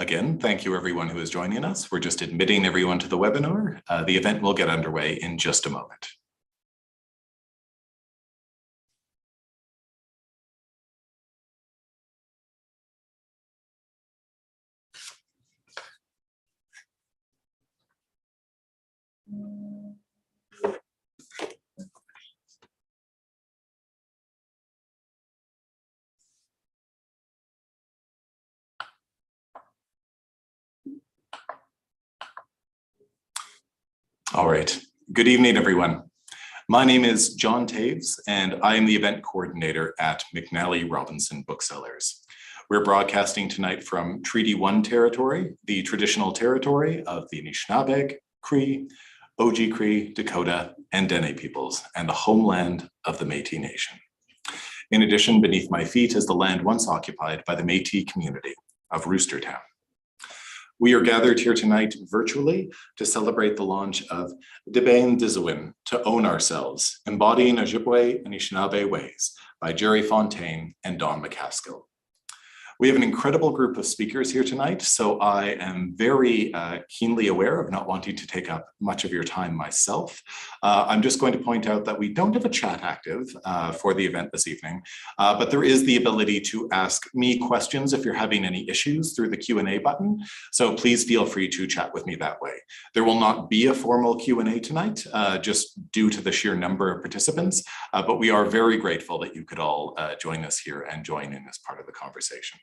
Again, thank you everyone who is joining us. We're just admitting everyone to the webinar. The event will get underway in just a moment. All right, good evening, everyone. My name is John Taves, and I am the event coordinator at McNally Robinson Booksellers. We're broadcasting tonight from Treaty 1 territory, the traditional territory of the Anishinaabe, Cree, Oji-Cree, Dakota, and Dene peoples, and the homeland of the Métis Nation. In addition, beneath my feet is the land once occupied by the Métis community of Roostertown. We are gathered here tonight virtually to celebrate the launch of Di-Bayn-Di-Zi-Win, To Own Ourselves, Embodying Ojibway-Anishinabe Ways by Jerry Fontaine and Don McCaskill. We have an incredible group of speakers here tonight, so I am very keenly aware of not wanting to take up much of your time myself. I'm just going to point out that we don't have a chat active for the event this evening, but there is the ability to ask me questions if you're having any issues through the Q&A button, so please feel free to chat with me that way. There will not be a formal Q&A tonight, just due to the sheer number of participants, but we are very grateful that you could all join us here and join in this part of the conversation.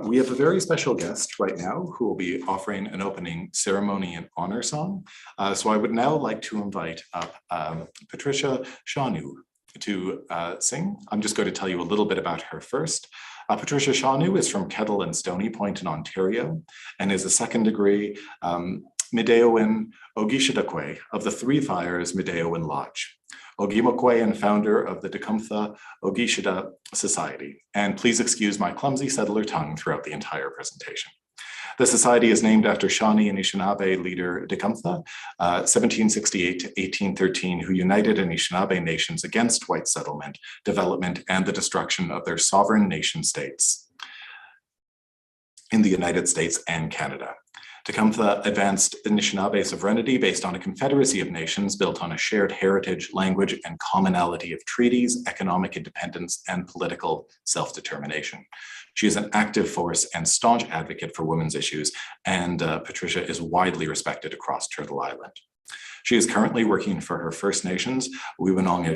We have a very special guest right now who will be offering an opening ceremony and honor song. So I would now like to invite up Patricia Shanu to sing. I'm just going to tell you a little bit about her first. Patricia Xiaonu is from Kettle and Stony Point in Ontario and is a second degree Mideowin Ogishidakwe of the Three Fires Mideowin Lodge. Ogimokwe and founder of the Tecumseh Ogishida Society. And please excuse my clumsy settler tongue throughout the entire presentation. The society is named after Shawnee Anishinaabe leader Tecumseh, 1768 to 1813, who united Anishinaabe nations against white settlement, development, and the destruction of their sovereign nation states in the United States and Canada. Tecumseh advanced Anishinaabe sovereignty based on a confederacy of nations built on a shared heritage, language, and commonality of treaties, economic independence, and political self-determination. She is an active force and staunch advocate for women's issues, and Patricia is widely respected across Turtle Island. She is currently working for her First Nations, Wiwinong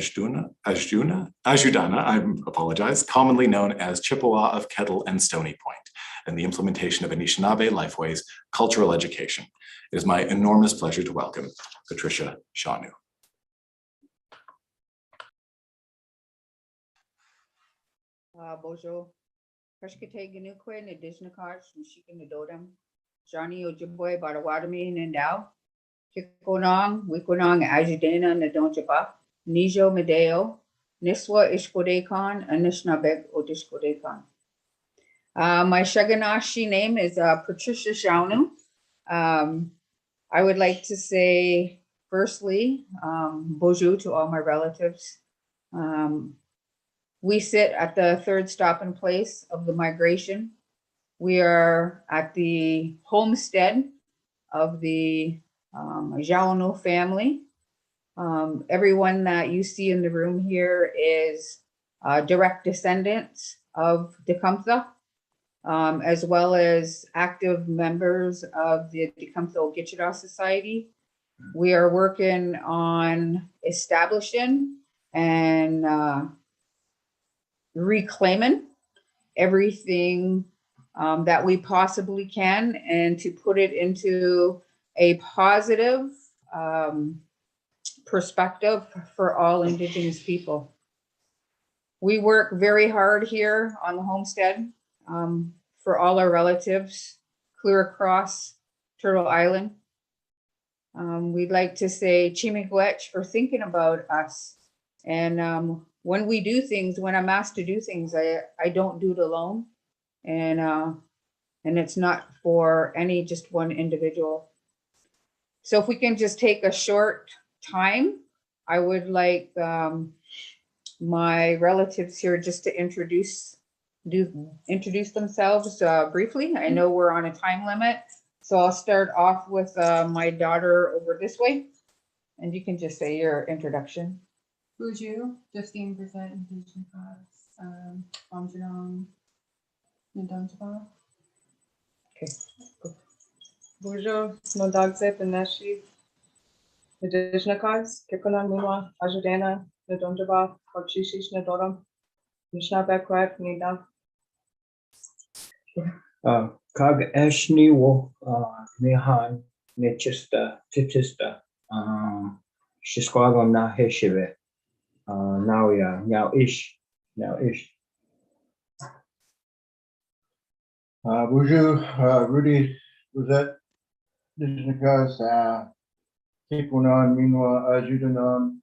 Ajudana, I apologize, commonly known as Chippewa of Kettle and Stony Point, and the implementation of Anishinaabe Lifeways cultural education. It is my enormous pleasure to welcome Patricia Shanu. Bonjour. Kashkate Ganukwe, Nadijnakaj, Nishikan Nadodam, Johnny Ojibwe, Badawadami, Nandao, Kikonong, Wikonong, Ajudana, Nadonjaba, Nijo Medeo, Niswa Ishkodekon, Anishinabeg Odishkodekon. My Shaganashi name is Patricia Xiaonu. I would like to say, firstly, bonjour to all my relatives. We sit at the third stopping place of the migration. We are at the homestead of the Shawnoo family. Everyone that you see in the room here is direct descendants of Tecumseh, as well as active members of the Tecumseh Ogishida Society. We are working on establishing and reclaiming everything that we possibly can, and to put it into a positive perspective for all Indigenous people. We work very hard here on the homestead for all our relatives clear across Turtle Island. We'd like to say Chimigwech for thinking about us. And when we do things, when I'm asked to do things, I don't do it alone. And it's not for any just one individual. So if we can just take a short time, I would like my relatives here just to introduce introduce themselves briefly. I know we're on a time limit, so I'll start off with my daughter over this way, and you can just say your introduction. Bonjour, Justine Brissette, Indigenous Cause, Fontaine, Ndonjaba. Okay. Bonjour, Mondagze Beneshi, Indigenous Cause, Kikonan Muma, Ajudana, Ndonjaba, Kochishi Nadoram, Nishnabekrat, Nida. Kag Ashni wo Nihan Nechista Titista Shisquagam na Heshive now ish. Bonjour, Rudy Rosette, Indigenous Kikunan, Minwa, Ajudanan,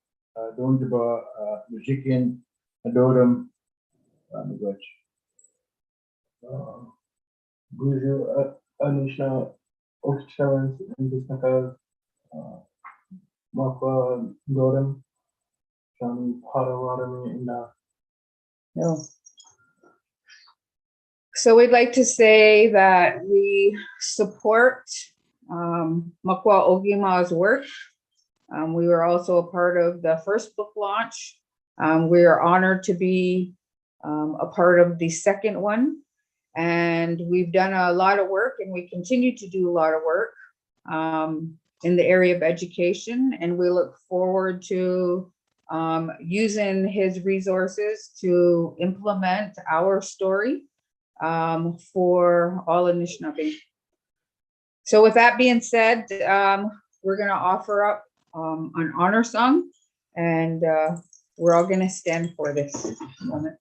Dondaba, Mujikin, Adoram, Bonjour, Anisha, Oxchavans, Indigenous, Makwa, Doram, Shani, Harawarami, and No. So we'd like to say that we support Makwa Ogima's work. We were also a part of the first book launch. We are honored to be a part of the second one. And we've done a lot of work, and we continue to do a lot of work in the area of education. And we look forward to using his resources to implement our story for all Anishinaabe. So with that being said, we're gonna offer up an honor song, and we're all gonna stand for this moment.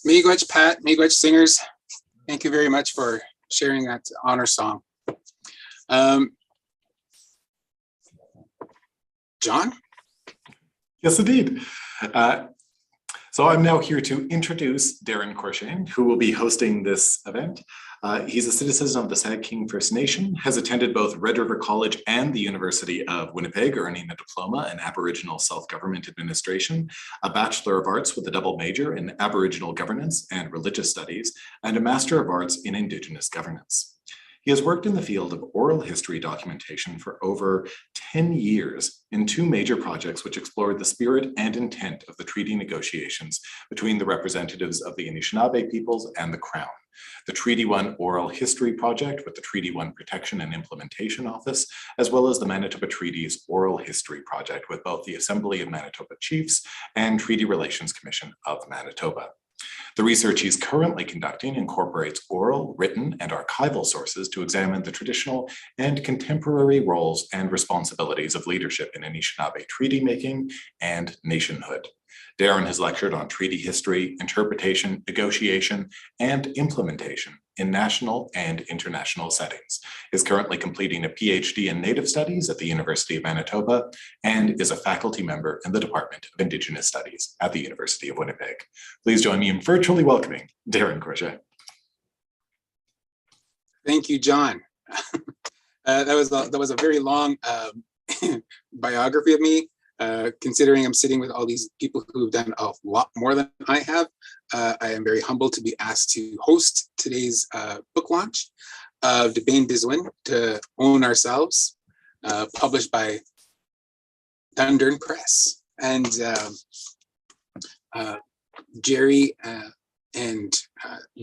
Miigwech Pat, Miigwech Singers, thank you very much for sharing that honor song. John? Yes, indeed. So I'm now here to introduce Darren Corchain, who will be hosting this event. He's a citizen of the Sag King First Nation, has attended both Red River College and the University of Winnipeg, earning a diploma in Aboriginal Self-Government Administration, a Bachelor of Arts with a double major in Aboriginal Governance and Religious Studies, and a Master of Arts in Indigenous Governance. He has worked in the field of oral history documentation for over 10 years in two major projects which explored the spirit and intent of the treaty negotiations between the representatives of the Anishinaabe peoples and the Crown. The Treaty 1 Oral History Project with the Treaty 1 Protection and Implementation Office, as well as the Manitoba Treaties Oral History Project with both the Assembly of Manitoba Chiefs and Treaty Relations Commission of Manitoba. The research he's currently conducting incorporates oral, written, and archival sources to examine the traditional and contemporary roles and responsibilities of leadership in Anishinaabe treaty making and nationhood. Darren has lectured on treaty history, interpretation, negotiation, and implementation in national and international settings. Is currently completing a PhD in Native Studies at the University of Manitoba and is a faculty member in the Department of Indigenous Studies at the University of Winnipeg. Please join me in virtually welcoming Darren Corchain. Thank you, John. That was a very long biography of me. Considering I'm sitting with all these people who've done a lot more than I have, I am very humbled to be asked to host today's book launch of Di-Bayn-Di-Zi-Win, To Own Ourselves, published by Dundurn Press. And Jerry and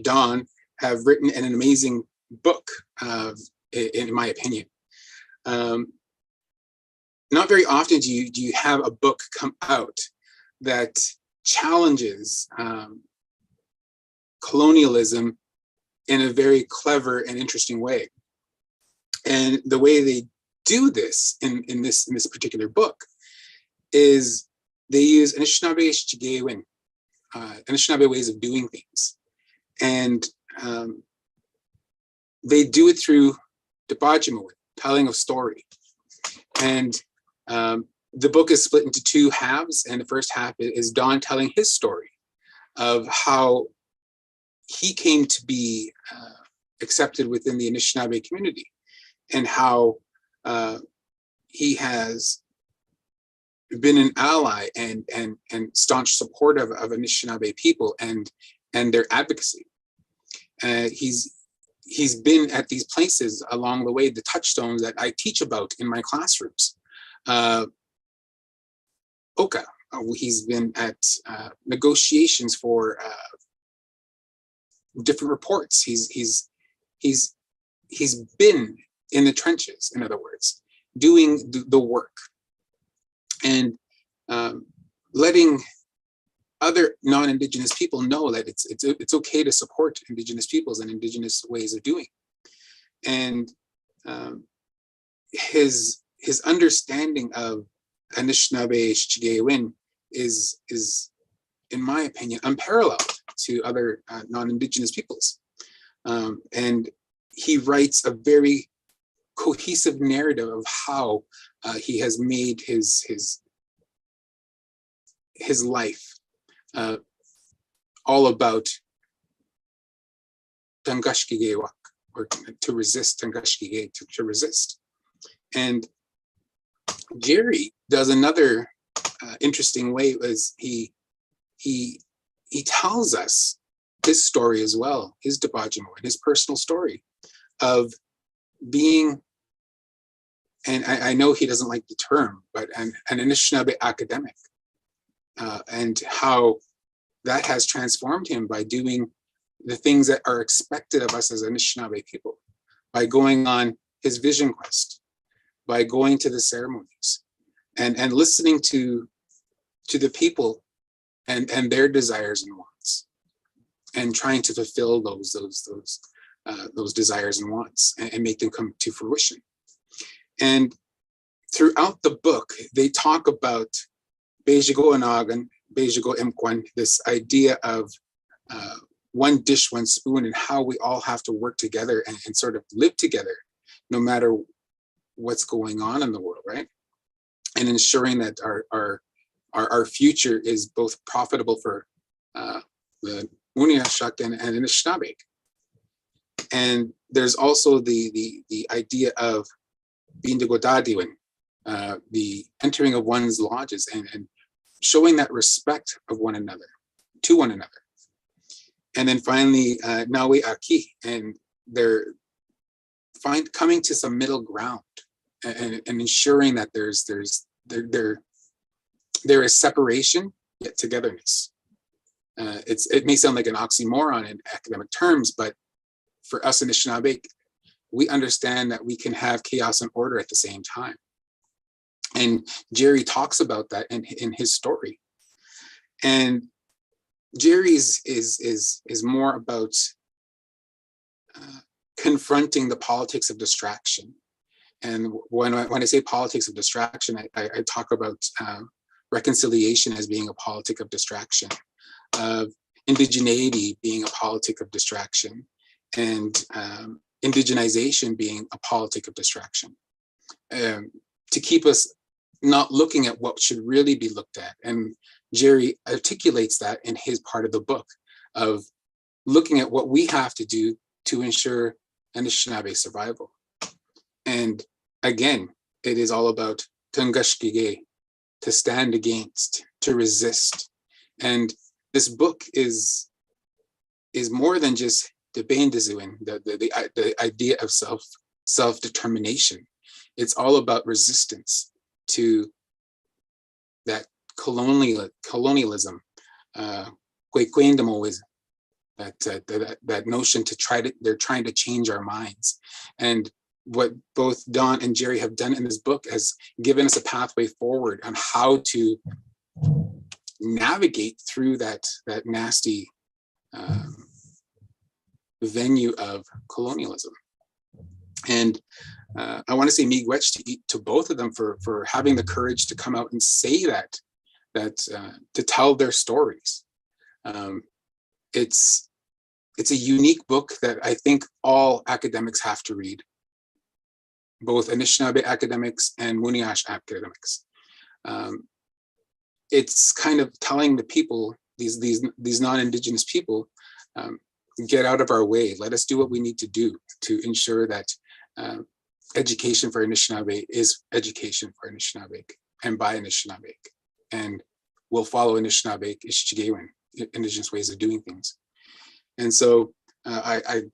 Don have written an amazing book, in my opinion. Not very often do you have a book come out that challenges colonialism in a very clever and interesting way. And the way they do this in this particular book is they use Anishinaabe-Ojibway-Anishinabe Anishinaabe ways of doing things. And they do it through Di-Bayn-Di-Zi-Win, telling of story. And the book is split into two halves, and the first half is Don telling his story of how he came to be accepted within the Anishinaabe community, and how he has been an ally and staunch supporter of Anishinaabe people and their advocacy. He's been at these places along the way, the touchstones that I teach about in my classrooms. Oka, he's been at negotiations for different reports. He's been in the trenches, in other words, doing the work. And letting other non-Indigenous people know that it's okay to support Indigenous peoples and Indigenous ways of doing. And his understanding of Anishinaabe-Ojibway-Anishinabe is, in my opinion, unparalleled to other non-Indigenous peoples. And he writes a very cohesive narrative of how he has made his life all about Tangashkigewak, or to resist, Tangashkige, to resist. And Jerry does another interesting way, is he tells us his story as well, his Di-Bayn-Di-Zi-Win, his personal story of being, and I know he doesn't like the term, but an Anishinaabe academic, and how that has transformed him by doing the things that are expected of us as Anishinaabe people, by going on his vision quest, by going to the ceremonies, and listening to the people and their desires and wants, and trying to fulfill those desires and wants, and make them come to fruition. And throughout the book, they talk about Beijigo Anagan, Beijigo Imkwan, this idea of one dish, one spoon, and how we all have to work together and sort of live together, no matter what's going on in the world, right? And ensuring that our future is both profitable for the Uniashak and Anishinaabe. And there's also the idea of Di-Bayn-Di-Zi-Win, the entering of one's lodges and showing that respect of one another, to one another. And then finally, Nawe Aki, and they're coming to some middle ground and ensuring that there is separation yet togetherness. It may sound like an oxymoron in academic terms, but for us Anishinaabe, we understand that we can have chaos and order at the same time. And Jerry talks about that in his story. And Jerry's is more about confronting the politics of distraction. And when I say politics of distraction, I talk about reconciliation as being a politic of distraction, indigeneity being a politic of distraction, and indigenization being a politic of distraction, to keep us not looking at what should really be looked at. And Jerry articulates that in his part of the book, of looking at what we have to do to ensure Anishinaabe survival. And again, it is all about Tangashkige, to stand against, to resist. And this book is more than just Di-Bayn-Di-Zi-Win, the idea of self-determination. It's all about resistance to that colonialism, that notion they're trying to change our minds. And what both Don and Jerry have done in this book has given us a pathway forward on how to navigate through that nasty venue of colonialism. And I want to say miigwech to both of them for having the courage to come out and say that to tell their stories. It's a unique book that I think all academics have to read, both Anishinaabe academics and Muniash academics. It's kind of telling the people, these non-Indigenous people, get out of our way. Let us do what we need to do to ensure that education for Anishinaabe is education for Anishinaabe and by Anishinaabe. And we'll follow Anishinaabe, Ojibway-Win, Indigenous ways of doing things. And so I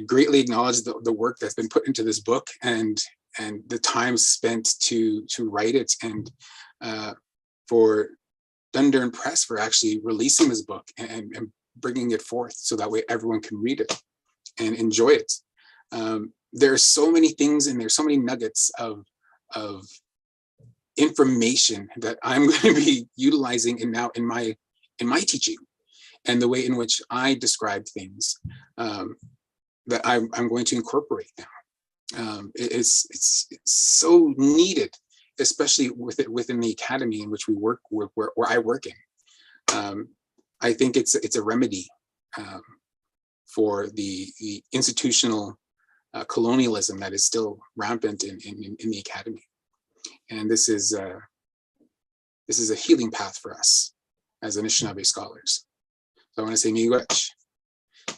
greatly acknowledge the work that's been put into this book and the time spent to write it, and for Dundurn Press for actually releasing this book and bringing it forth so that way everyone can read it and enjoy it. There are so many things in there, so many nuggets of information that I'm going to be utilizing in my teaching, and the way in which I describe things, that I'm going to incorporate now. It's so needed, especially within the academy in which we work, where I work in. I think it's a remedy for the institutional colonialism that is still rampant in the academy, and this is a healing path for us as Anishinaabe scholars. So I want to say miigwech,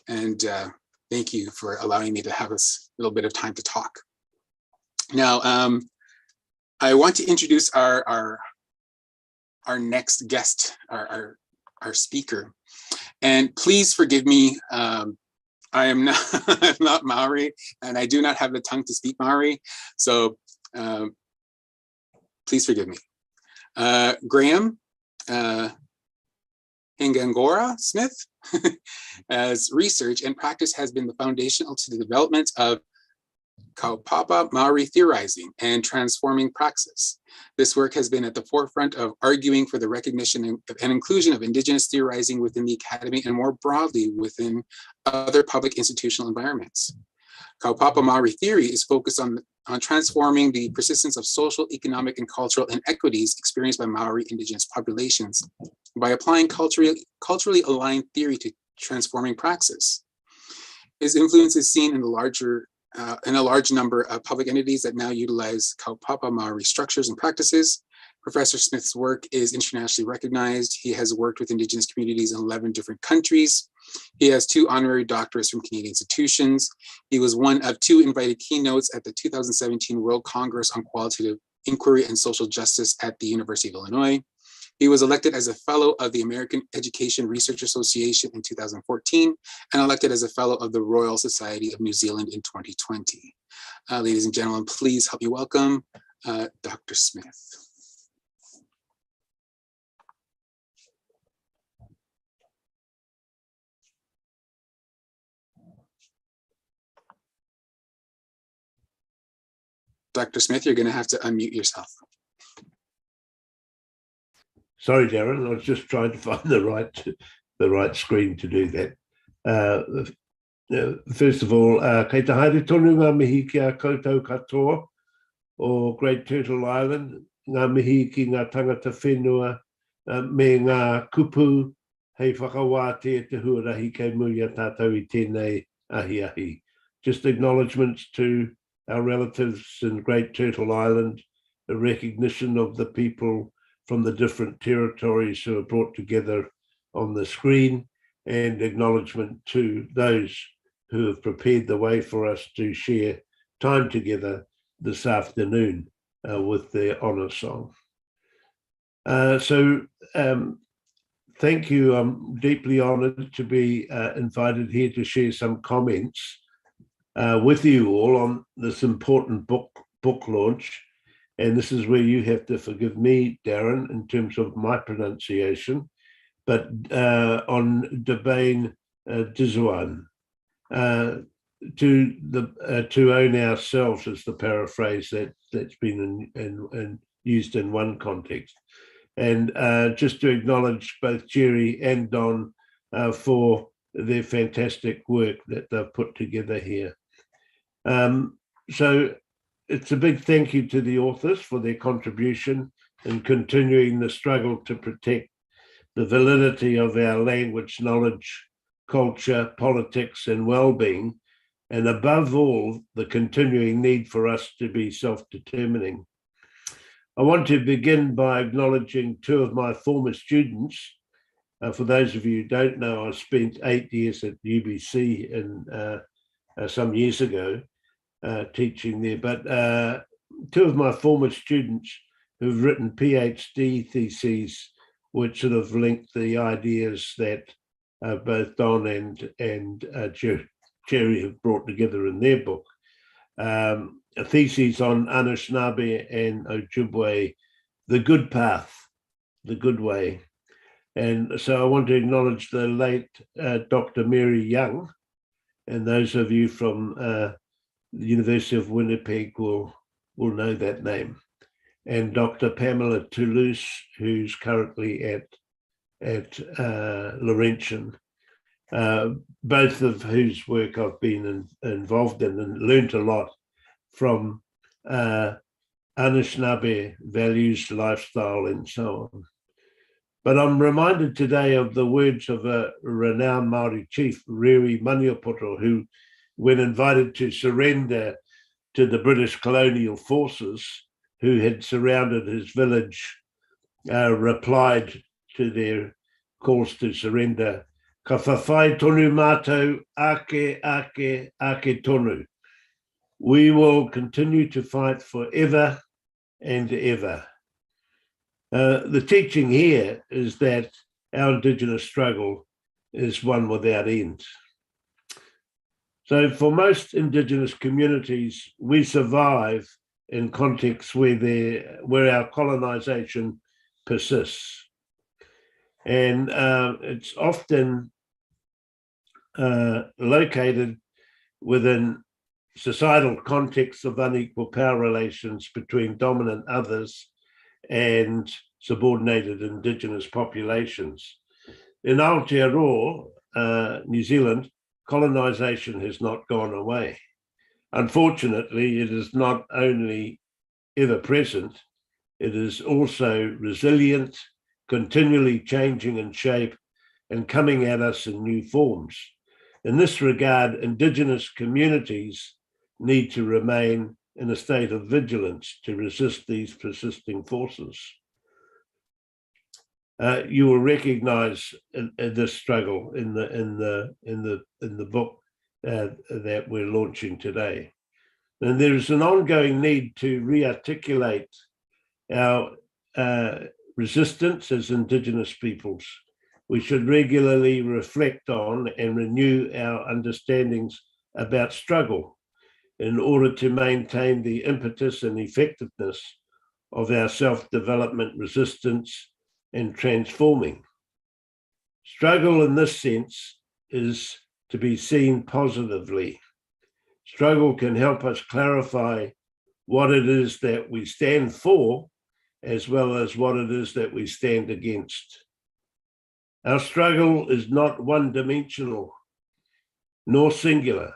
and thank you for allowing me to have this little bit of time to talk. Now, I want to introduce our next guest, our speaker, and please forgive me. I am not I'm not Maori, and I do not have the tongue to speak Maori, so please forgive me. Graham Hingangaroa Smith, as research and practice has been the foundational to the development of kaupapa Maori theorizing and transforming praxis. This work has been at the forefront of arguing for the recognition and inclusion of Indigenous theorizing within the academy and more broadly within other public institutional environments. Kaupapa Maori theory is focused on transforming the persistence of social, economic, and cultural inequities experienced by Maori Indigenous populations by applying culturally aligned theory to transforming praxis. His influence is seen in a large number of public entities that now utilize Kaupapa Maori structures and practices. Professor Smith's work is internationally recognized. He has worked with Indigenous communities in 11 different countries. He has 2 honorary doctorates from Canadian institutions. He was one of 2 invited keynotes at the 2017 World Congress on Qualitative Inquiry and Social Justice at the University of Illinois. He was elected as a fellow of the American Education Research Association in 2014 and elected as a fellow of the Royal Society of New Zealand in 2020. Ladies and gentlemen, please help me welcome Dr. Smith. Dr. Smith, you're going to have to unmute yourself. Sorry, Darren, I was just trying to find the right screen to do that. First of all, kei te haere tonu ngā mihi ki a koutou katoa o Great Turtle Island, ngā mihi ki ngā tangata whenua me ngā kupu hei whakawāte e te huarahi kei muia tātou I tēnei ahi ahi. Just acknowledgements to our relatives in Great Turtle Island, a recognition of the people from the different territories who are brought together on the screen, and acknowledgement to those who have prepared the way for us to share time together this afternoon with their honour song. Thank you. I'm deeply honoured to be invited here to share some comments with you all on this important book launch. And this is where you have to forgive me, Darren, in terms of my pronunciation, but on Di-Bayn-Di-Zi-Win, to own ourselves is the paraphrase that's been used in one context. And just to acknowledge both Jerry and Don for their fantastic work that they've put together here. So it's a big thank you to the authors for their contribution in continuing the struggle to protect the validity of our language, knowledge, culture, politics, and well-being, and above all, the continuing need for us to be self-determining. I want to begin by acknowledging 2 of my former students. For those of you who don't know, I spent 8 years at UBC some years ago, teaching there, but 2 of my former students who've written PhD theses, which sort of linked the ideas that both Don and Jerry have brought together in their book. A thesis on Anishinaabe and Ojibwe, the good path, the good way. And so I want to acknowledge the late Dr. Mary Young, and those of you from the University of Winnipeg will know that name. and Dr. Pamela Toulouse, who's currently at Laurentian, both of whose work I've been involved in and learned a lot from Anishinaabe values, lifestyle, and so on. But I'm reminded today of the words of a renowned Maori chief, Rewi Maniapoto, who, when invited to surrender to the British colonial forces who had surrounded his village, replied to their calls to surrender, "Ka whawhai tonu mātou ake tonu." We will continue to fight forever and ever. The teaching here is that our Indigenous struggle is one without end. So for most Indigenous communities, we survive in contexts where our colonization persists. And it's often located within societal contexts of unequal power relations between dominant others and subordinated Indigenous populations. In Aotearoa, New Zealand, colonization has not gone away. Unfortunately, it is not only ever present, it is also resilient, continually changing in shape and coming at us in new forms. In this regard, Indigenous communities need to remain in a state of vigilance to resist these persisting forces. You will recognise this struggle in the book that we're launching today, and there is an ongoing need to re-articulate our resistance as Indigenous peoples. We should regularly reflect on and renew our understandings about struggle in order to maintain the impetus and effectiveness of our self-development, resistance, and transforming. Struggle in this sense is to be seen positively. Struggle can help us clarify what it is that we stand for, as well as what it is that we stand against. Our struggle is not one-dimensional, nor singular.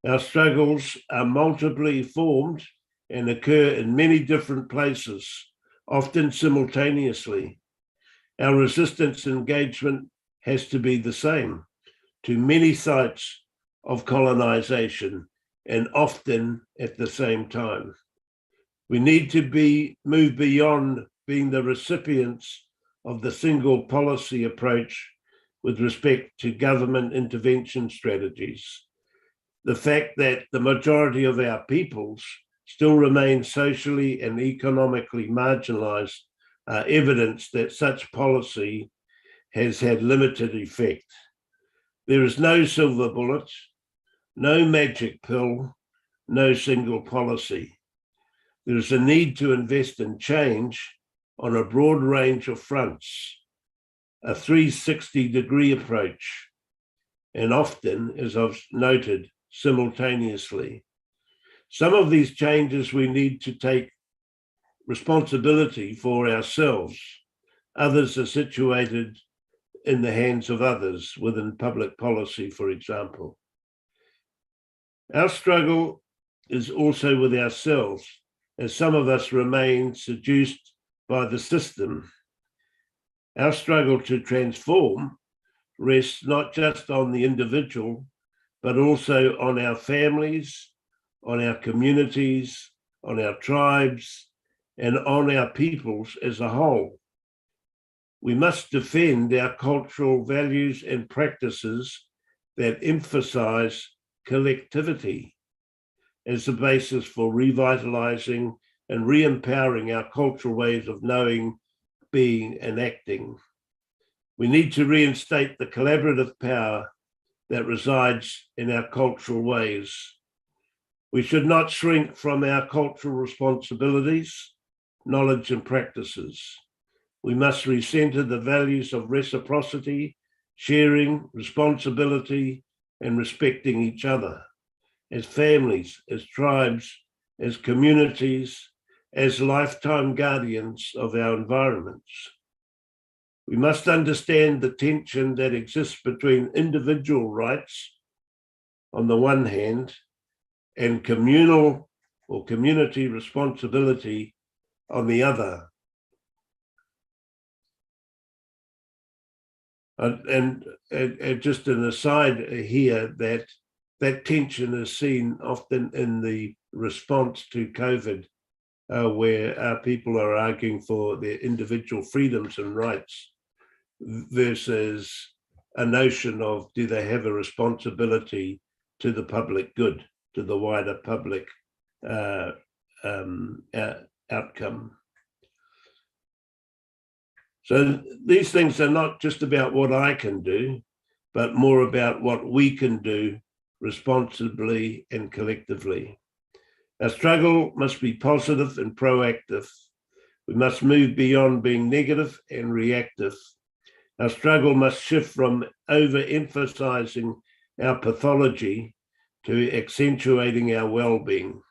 Our struggles are multiply formed and occur in many different places, often simultaneously. Our resistance engagement has to be the same to many sites of colonization and often at the same time. We need to move beyond being the recipients of the single policy approach with respect to government intervention strategies. The fact that the majority of our peoples still remain socially and economically marginalized are evidence that such policy has had limited effect. There is no silver bullet, no magic pill, no single policy. There is a need to invest in change on a broad range of fronts, a 360-degree approach, and often, as I've noted, simultaneously. Some of these changes we need to take responsibility for ourselves. Others are situated in the hands of others within public policy, for example. Our struggle is also with ourselves, as some of us remain seduced by the system. Our struggle to transform rests not just on the individual, but also on our families, on our communities, on our tribes, and on our peoples as a whole. We must defend our cultural values and practices that emphasize collectivity as the basis for revitalizing and re-empowering our cultural ways of knowing, being, and acting. We need to reinstate the collaborative power that resides in our cultural ways. We should not shrink from our cultural responsibilities, knowledge, and practices. We must recenter the values of reciprocity, sharing, responsibility, and respecting each other as families, as tribes, as communities, as lifetime guardians of our environments. We must understand the tension that exists between individual rights on the one hand and communal or community responsibility on the other. And just an aside here, that tension is seen often in the response to COVID, where people are arguing for their individual freedoms and rights versus a notion of, do they have a responsibility to the public good, to the wider public outcome. So these things are not just about what I can do, but more about what we can do responsibly and collectively. Our struggle must be positive and proactive. We must move beyond being negative and reactive. Our struggle must shift from overemphasizing our pathology to accentuating our well-being.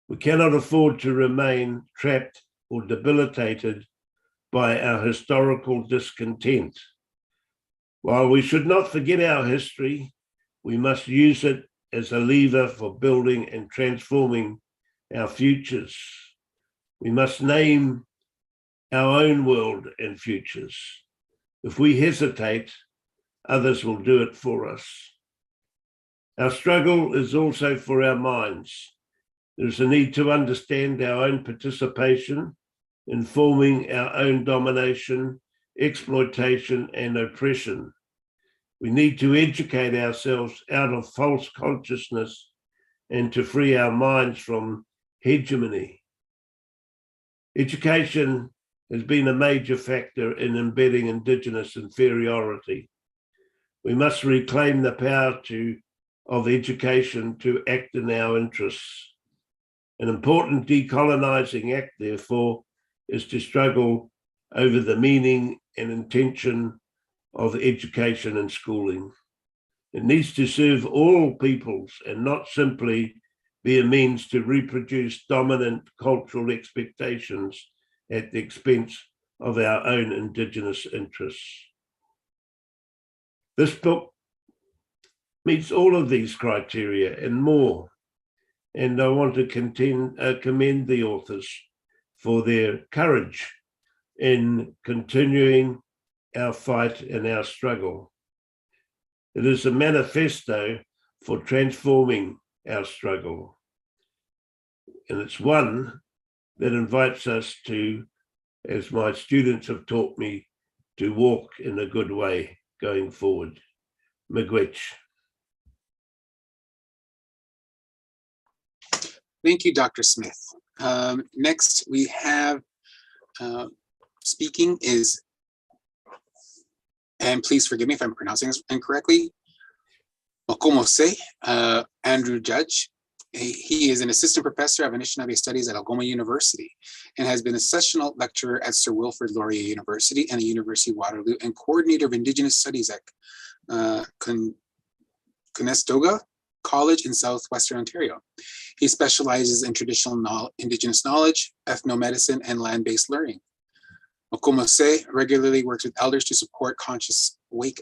We cannot afford to remain trapped or debilitated by our historical discontent. While we should not forget our history, we must use it as a lever for building and transforming our futures. We must name our own world and futures. If we hesitate, others will do it for us. Our struggle is also for our minds. There's a need to understand our own participation in forming our own domination, exploitation, and oppression. We need to educate ourselves out of false consciousness and to free our minds from hegemony. Education has been a major factor in embedding Indigenous inferiority. We must reclaim the power of education to act in our interests. An important decolonizing act, therefore, is to struggle over the meaning and intention of education and schooling. It needs to serve all peoples and not simply be a means to reproduce dominant cultural expectations at the expense of our own Indigenous interests. This book meets all of these criteria and more, and I want to commend the authors for their courage in continuing our fight and our struggle. It is a manifesto for transforming our struggle. And it's one that invites us to, as my students have taught me, to walk in a good way going forward. Miigwech. Thank you, Dr. Smith. Next, we have speaking is, and please forgive me if I'm pronouncing this incorrectly, Okomose, Andrew Judge. He is an assistant professor of Anishinaabe Studies at Algoma University and has been a sessional lecturer at Sir Wilfrid Laurier University and the University of Waterloo and coordinator of Indigenous Studies at Conestoga College in Southwestern Ontario. He specializes in traditional Indigenous knowledge, ethnomedicine, and land-based learning. Okomose regularly works with elders to support conscious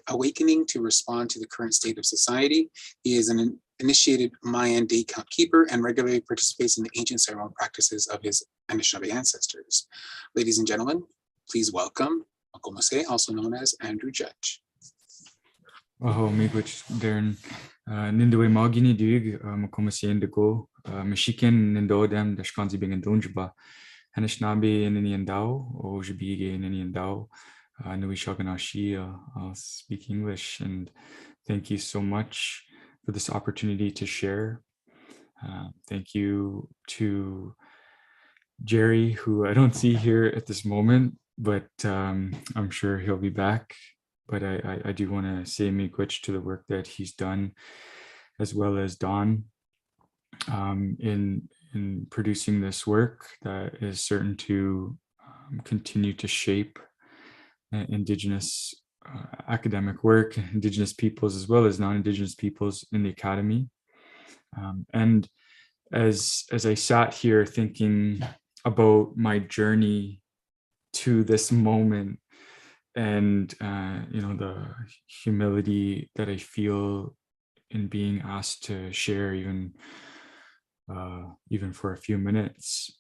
awakening to respond to the current state of society. He is an initiated Mayan day count keeper and regularly participates in the ancient ceremonial practices of his Anishinaabe ancestors. Ladies and gentlemen, please welcome Okomose, also known as Andrew Judge. Oh, miigwech Darren. Nindawe magini duig Okomose indigo Michigan nindodem dashkanzi bingen donjba. Anishinaabe Ninian Dao, Ojibwe Ninian Dao, Nui Shaganashi, I'll speak English, and thank you so much for this opportunity to share. Thank you to Jerry, who I don't see here at this moment, but I'm sure he'll be back. But I do want to say miigwech to the work that he's done, as well as Don, in producing this work that is certain to continue to shape Indigenous academic work, Indigenous peoples, as well as non-Indigenous peoples in the academy. And as I sat here thinking about my journey to this moment, and the humility that I feel in being asked to share even for a few minutes.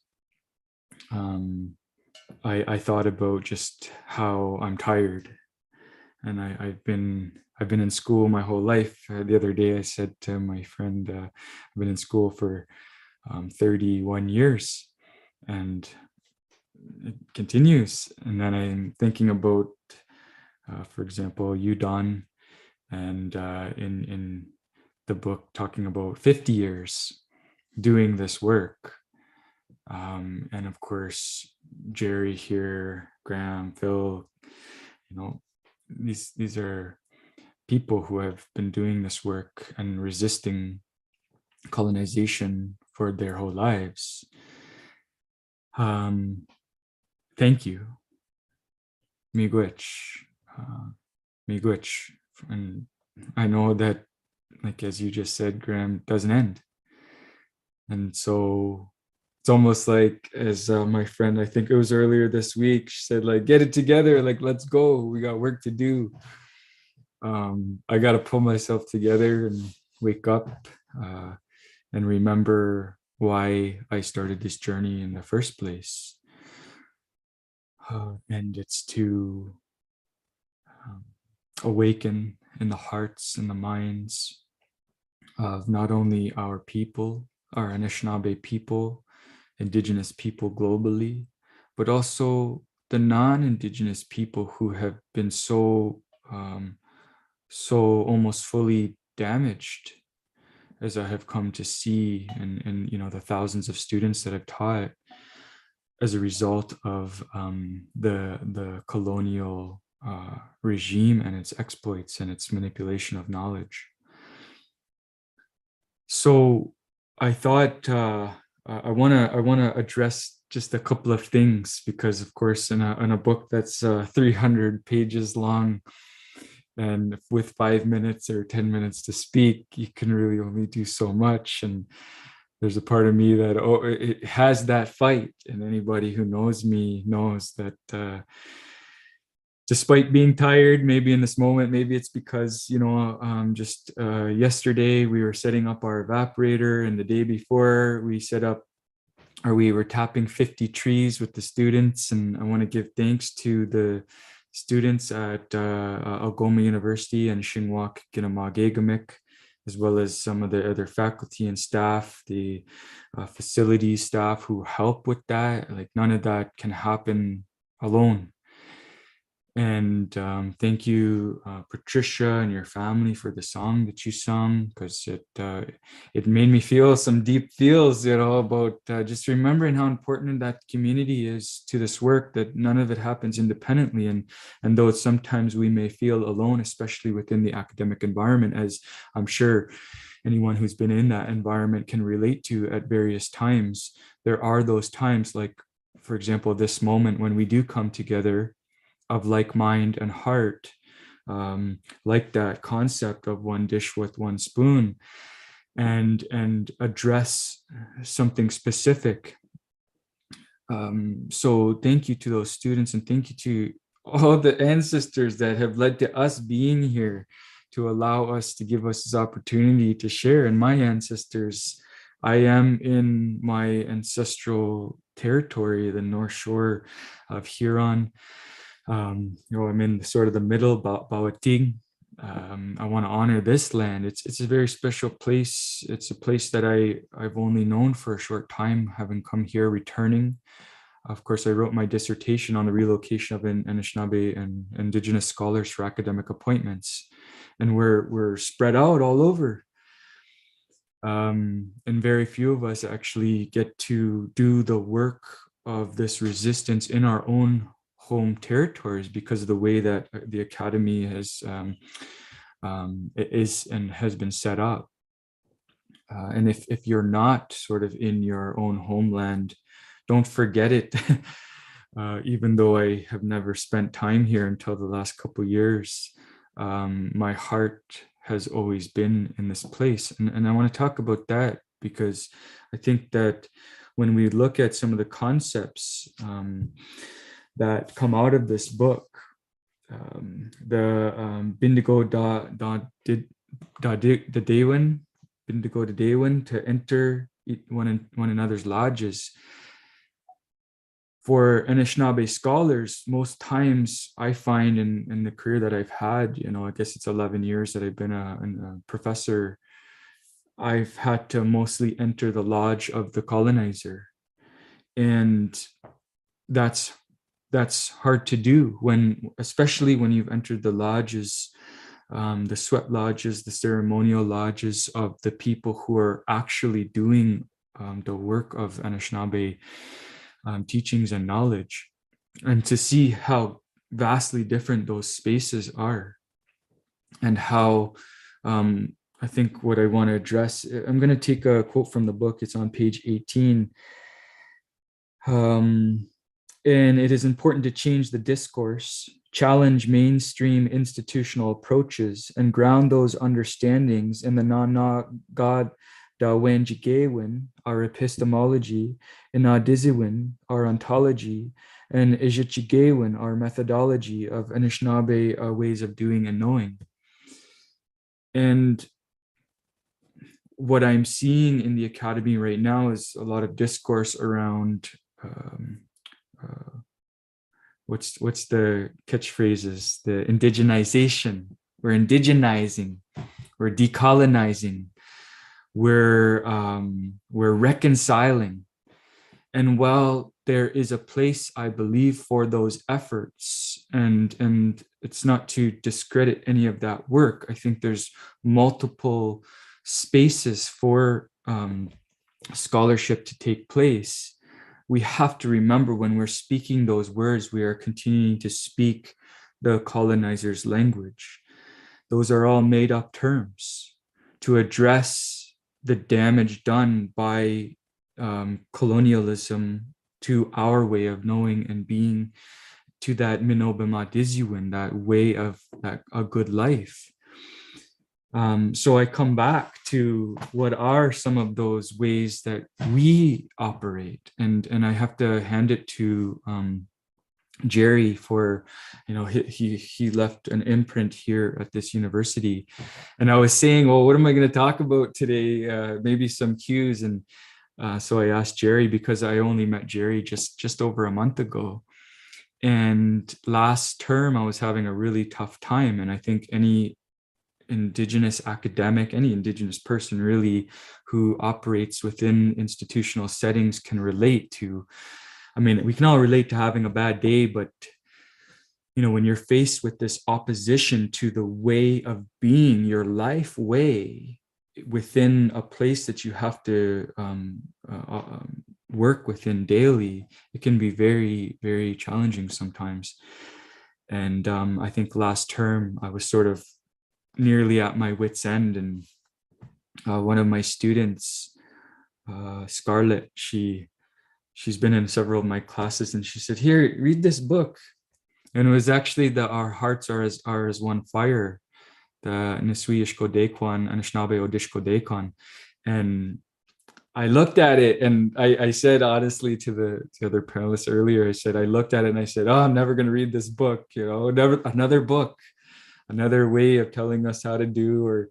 I thought about just how I'm tired, and I've been in school my whole life. The other day I said to my friend, I've been in school for 31 years, and it continues. And then I'm thinking about, for example, you, Don, and in the book talking about 50 years doing this work. And of course, Jerry here, Graham, Phil, these are people who have been doing this work and resisting colonization for their whole lives. Thank you. Miigwech. Miigwech. And I know that, like as you just said, Graham, doesn't end. And so it's almost like, as my friend, I think it was earlier this week, she said, like, get it together, like, let's go, we got work to do. I got to pull myself together and wake up and remember why I started this journey in the first place. And it's to awaken in the hearts and the minds of not only our people, our Anishinaabe people, Indigenous people globally, but also the non-Indigenous people who have been so almost fully damaged, as I have come to see, and the thousands of students that I've taught as a result of the colonial regime and its exploits and its manipulation of knowledge. So I thought I want to address just a couple of things, because of course in a book that's 300 pages long, and with 5 minutes or 10 minutes to speak, you can really only do so much. And there's a part of me that it has that fight, and anybody who knows me knows that despite being tired, maybe in this moment, maybe it's because just yesterday we were setting up our evaporator, and the day before we were tapping 50 trees with the students. And I want to give thanks to the students at Algoma University and Shinwak Ginamagegamic, as well as some of the other faculty and staff, the facilities staff who help with that. Like, none of that can happen alone. And thank you, Patricia, and your family for the song that you sung, because it made me feel some deep feels, about just remembering how important that community is to this work, that none of it happens independently. And though sometimes we may feel alone, especially within the academic environment, as I'm sure anyone who's been in that environment can relate to at various times, there are those times, like, for example, this moment when we do come together of like mind and heart, like that concept of one dish with one spoon, and address something specific. So thank you to those students, and thank you to all the ancestors that have led to us being here, to allow us, to give us this opportunity to share. And my ancestors, I am in my ancestral territory, the North Shore of Huron. I'm in sort of the middle, Bawating. I want to honor this land. It's a very special place. It's a place that I've only known for a short time, having come here, returning. Of course, I wrote my dissertation on the relocation of Anishinaabe and Indigenous scholars for academic appointments, and we're spread out all over. And very few of us actually get to do the work of this resistance in our own home territories, because of the way that the academy is and has been set up. And if you're not sort of in your own homeland, don't forget it. Even though I have never spent time here until the last couple of years, my heart has always been in this place. And I want to talk about that, because I think that when we look at some of the concepts that come out of this book, the Bindigo-Da-Di-Zi-Win, Bindigo-Da-Di-Zi-Win, to enter one another's lodges. For Anishinaabe scholars, most times I find in the career that I've had, I guess it's 11 years that I've been a professor, I've had to mostly enter the lodge of the colonizer. And that's hard to do, especially when you've entered the lodges, the sweat lodges, the ceremonial lodges of the people who are actually doing the work of Anishinaabe teachings and knowledge, and to see how vastly different those spaces are, and how I think what I want to address, I'm going to take a quote from the book. It's on page 18. And it is important to change the discourse, challenge mainstream institutional approaches, and ground those understandings in the God Di-Bayn-Di-Zi-Win, our epistemology, in Di-Bayn-Di-Zi-Win, our ontology, and Ojibway-Win, our methodology of Anishinaabe ways of doing and knowing. And what I'm seeing in the academy right now is a lot of discourse around what's the catchphrases? The indigenization. We're indigenizing. We're decolonizing. We're reconciling. And while there is a place, I believe, for those efforts, and it's not to discredit any of that work, I think there's multiple spaces for scholarship to take place. We have to remember, when we're speaking those words, we are continuing to speak the colonizer's language. Those are all made up terms to address the damage done by colonialism to our way of knowing and being, to that Bindigo-Da-Di-Zi-Win, that way of a good life. So I come back to what are some of those ways that we operate, and I have to hand it to Jerry for, he left an imprint here at this university. And I was saying, well, what am I going to talk about today? Maybe some cues. And so I asked Jerry, because I only met Jerry just over a month ago. And last term, I was having a really tough time. And I think any Indigenous academic, any Indigenous person really who operates within institutional settings can relate to. I mean, we can all relate to having a bad day, but when you're faced with this opposition to the way of being, your life way, within a place that you have to work within daily, it can be very, very challenging sometimes. And I think last term I was sort of nearly at my wit's end, and one of my students, Scarlett, she's been in several of my classes, and she said, "Here, read this book." And it was actually Our Hearts Are as One Fire, the Nisui Ishkodekwan, Anishinaabe Odishkodekwan. And I looked at it, and I said, honestly, to the other panelists earlier, I said, I looked at it and I said, oh, I'm never going to read this book, never another book, another way of telling us how to do,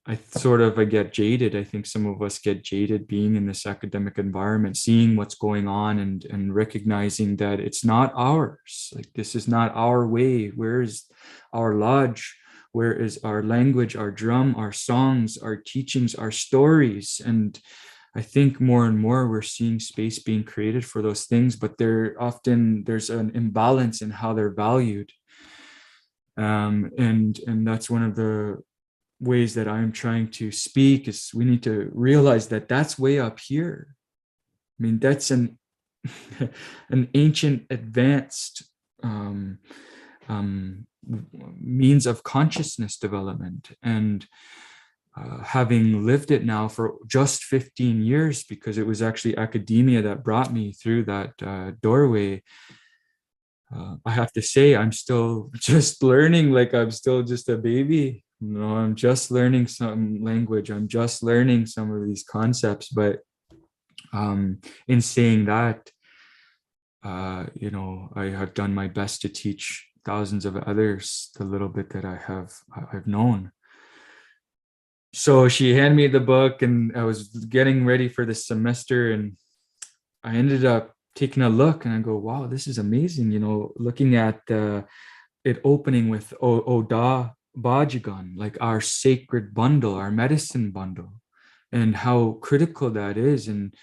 I sort of, I get jaded. I think some of us get jaded being in this academic environment, seeing what's going on and recognizing that it's not ours. Like, this is not our way. Where is our lodge? Where is our language, our drum, our songs, our teachings, our stories? And I think more and more we're seeing space being created for those things, but there's an imbalance in how they're valued. And that's one of the ways that I'm trying to speak, is we need to realize that that's way up here. I mean, that's an ancient, advanced means of consciousness development. And having lived it now for just 15 years, because it was actually academia that brought me through that doorway, I have to say, I'm still just learning, like I'm still just a baby. I'm just learning some language. I'm just learning some of these concepts, but In saying that, you know, I have done my best to teach thousands of others the little bit that I've known. So she handed me the book, and I was getting ready for the semester, and I ended up taking a look, and I go, wow, this is amazing. You know, looking at it opening with Oda Bajigan, like our sacred bundle, our medicine bundle, and how critical that is. And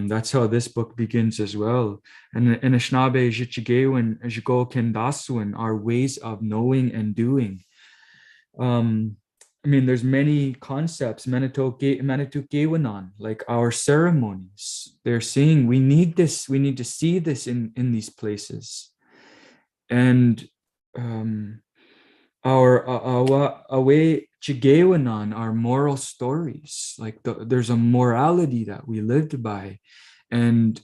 that's how this book begins as well. And Anishinaabe Ojibway-Anishinabe Ways, our ways of knowing and doing. I mean, there's many concepts, Manitokewanan, like our ceremonies. They're saying we need this, we need to see this in these places. And our Chigewanan, our moral stories, like there's a morality that we lived by. And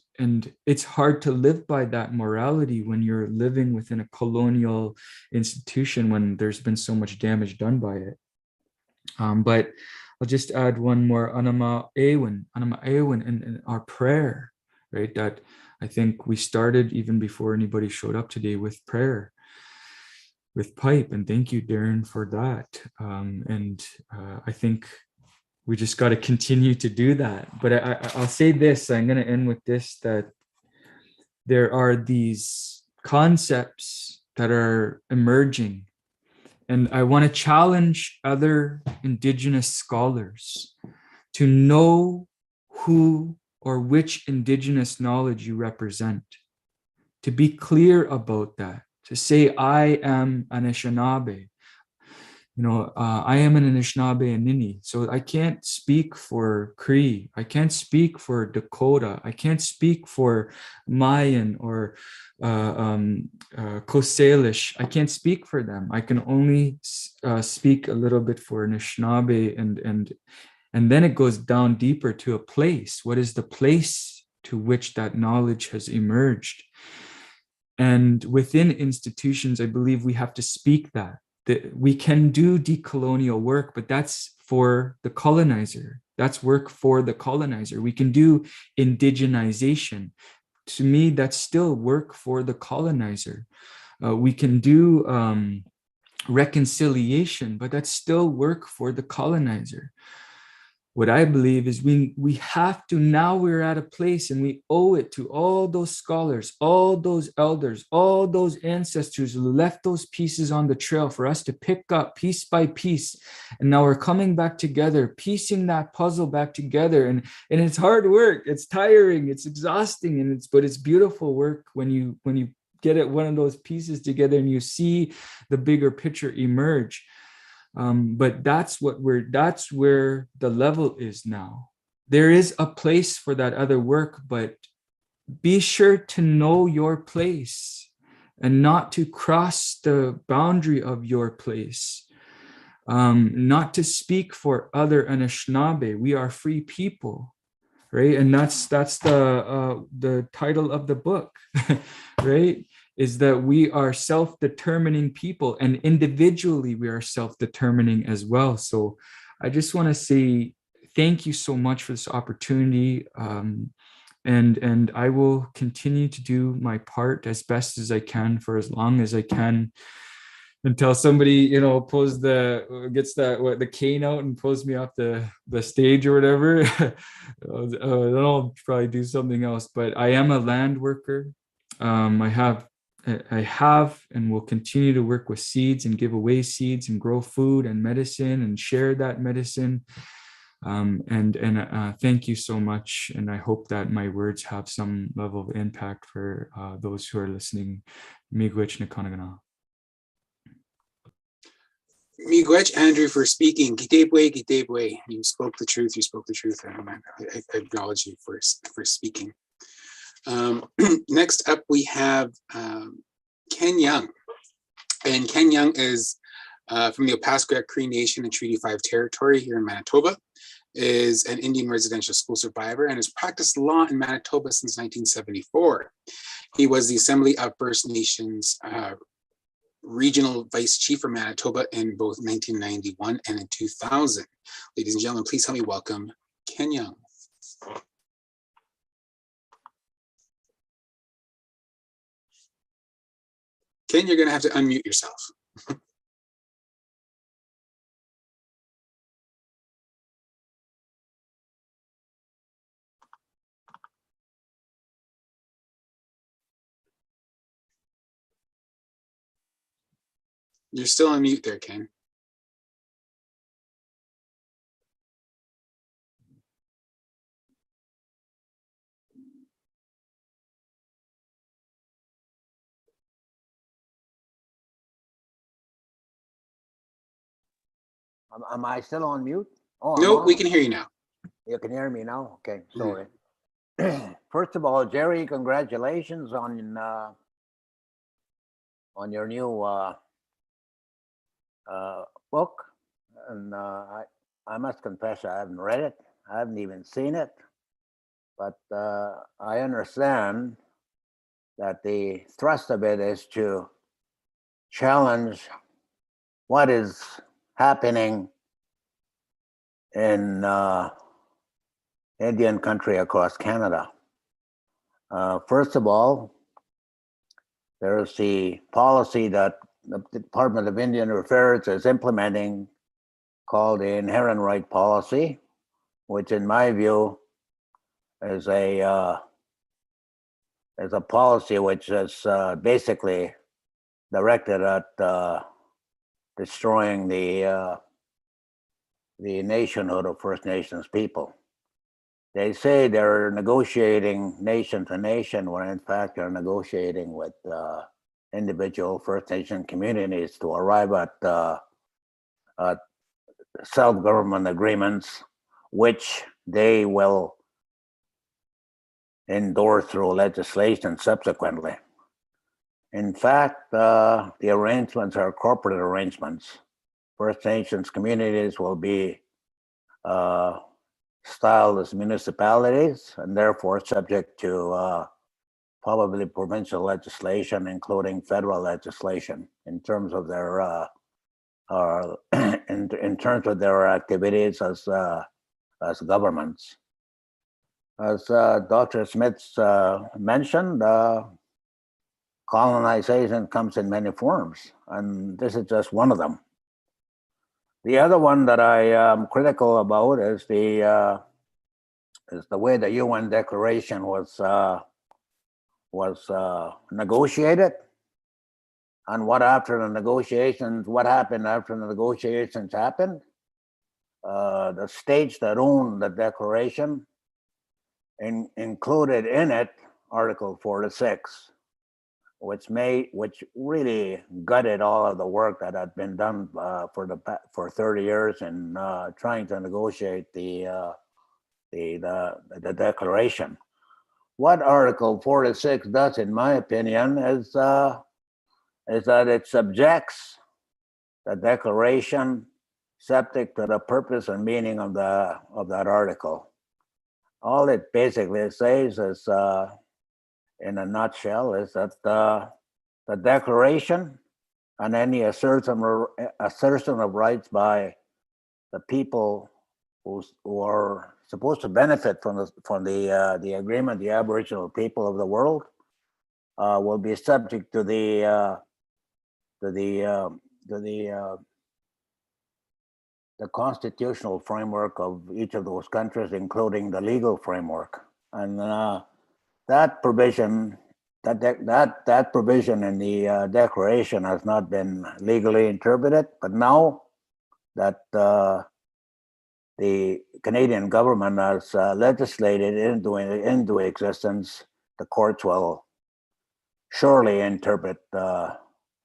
it's hard to live by that morality when you're living within a colonial institution, when there's been so much damage done by it. But I'll just add one more, Anama Ewan, and our prayer, right? That I think we started even before anybody showed up today with prayer, with pipe. And thank you, Darren, for that. I think we just got to continue to do that. But I'll say this, I'm going to end with this, that there are these concepts that are emerging. And I want to challenge other Indigenous scholars to know who or which Indigenous knowledge you represent, to be clear about that, to say, I am Anishinaabe. You know, I am an Anishinaabe and Nini, so I can't speak for Cree, I can't speak for Dakota, I can't speak for Mayan or Coast Salish. I can't speak for them. I can only speak a little bit for Anishinaabe, and then it goes down deeper to a place. What is the place to which that knowledge has emerged? And within institutions, I believe we have to speak that we can do decolonial work, but that's for the colonizer. That's work for the colonizer. We can do indigenization. To me, that's still work for the colonizer. We can do reconciliation, but that's still work for the colonizer. What I believe is we have to, now we're at a place, and we owe it to all those scholars, all those elders, all those ancestors who left those pieces on the trail for us to pick up piece by piece. And now we're coming back together, piecing that puzzle back together. And it's hard work, it's tiring, it's exhausting, but it's beautiful work when you get it, one of those pieces together, and you see the bigger picture emerge. But that's where the level is now. There is a place for that other work, but be sure to know your place and not to cross the boundary of your place. Not to speak for other Anishinaabe. We are free people, right? And that's the title of the book, right? Is that we are self-determining people, and individually we are self-determining as well. So I just want to say thank you so much for this opportunity. And I will continue to do my part as best as I can for as long as I can, until somebody, you know, gets the cane out and pulls me off the stage or whatever. Then I'll probably do something else. But I am a land worker. I have and will continue to work with seeds and give away seeds and grow food and medicine and share that medicine. Thank you so much. And I hope that my words have some level of impact for those who are listening. Miigwech Nakanagana. Miigwech, Andrew, for speaking. Gitebwe. You spoke the truth. You spoke the truth. I acknowledge you for speaking. Next up, we have Ken Young. And Ken Young is from the Opaskwayak Cree Nation and Treaty 5 territory here in Manitoba, is an Indian residential school survivor and has practiced law in Manitoba since 1974. He was the Assembly of First Nations Regional Vice Chief for Manitoba in both 1991 and in 2000. Ladies and gentlemen, please help me welcome Ken Young. Ken, you're going to have to unmute yourself. You're still on mute there, Ken. Am I still on mute? Oh, No, we can hear you now. You can hear me now? Okay, Mhm. sorry. First of all, Jerry, congratulations on your new book. And I must confess, I haven't read it. I haven't even seen it. But I understand that the thrust of it is to challenge what is happening in Indian country across Canada. First of all, there's the policy that the Department of Indian Affairs is implementing called the Inherent Right Policy, which in my view is a policy which is basically directed at destroying the nationhood of First Nations people. They say they're negotiating nation to nation, when in fact they're negotiating with individual First Nation communities to arrive at self-government agreements, which they will endorse through legislation subsequently. In fact, the arrangements are corporate arrangements. First Nations communities will be styled as municipalities and therefore subject to probably provincial legislation, including federal legislation, in terms of their in terms of their activities as governments. As Dr. Smith mentioned, colonization comes in many forms, and this is just one of them. The other one that I am critical about is the way the UN Declaration was negotiated, and what happened after the negotiations happened. The states that own the declaration included in it Article 46, which really gutted all of the work that had been done for 30 years in trying to negotiate the declaration. What Article 46 does, in my opinion, is that it subjects the declaration subject to the purpose and meaning of that article. All it basically says is, in a nutshell, is that the declaration and any assertion of rights by the people who are supposed to benefit from the agreement, the Aboriginal people of the world, will be subject to the constitutional framework of each of those countries, including the legal framework. And that provision in the declaration has not been legally interpreted, but now that the Canadian government has legislated into existence, the courts will surely interpret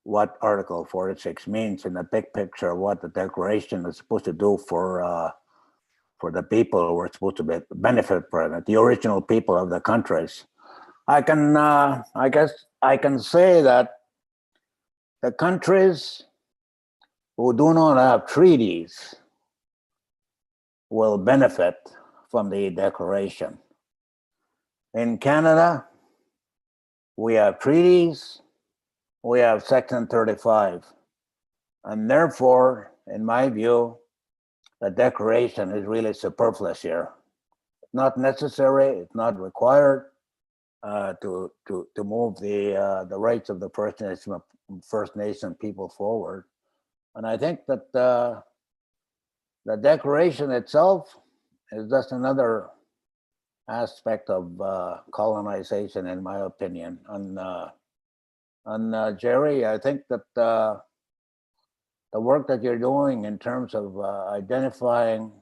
what Article 46 means in the big picture of what the declaration is supposed to do for the people who are supposed to benefit from it, the original people of the countries. I guess I can say that the countries who do not have treaties will benefit from the declaration. In Canada, we have treaties, we have Section 35, and therefore, in my view, the declaration is really superfluous here. It's not necessary, it's not required to move the rights of the First First Nation people forward. And I think that the declaration itself is just another aspect of colonization, in my opinion. And Jerry, I think that the work that you're doing in terms of identifying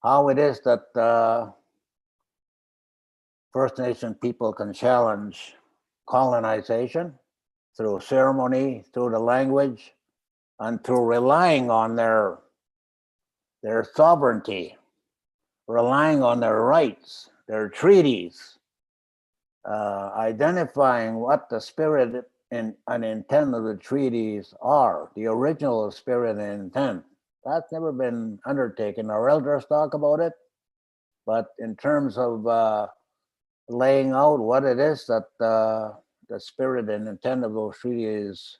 how it is that First Nation people can challenge colonization through ceremony, through the language, and through relying on their sovereignty, relying on their rights, their treaties, identifying what the spirit and intent of the treaties are, the original spirit and intent. That's never been undertaken. Our elders talk about it, but in terms of laying out what it is that the spirit and intent of those treaties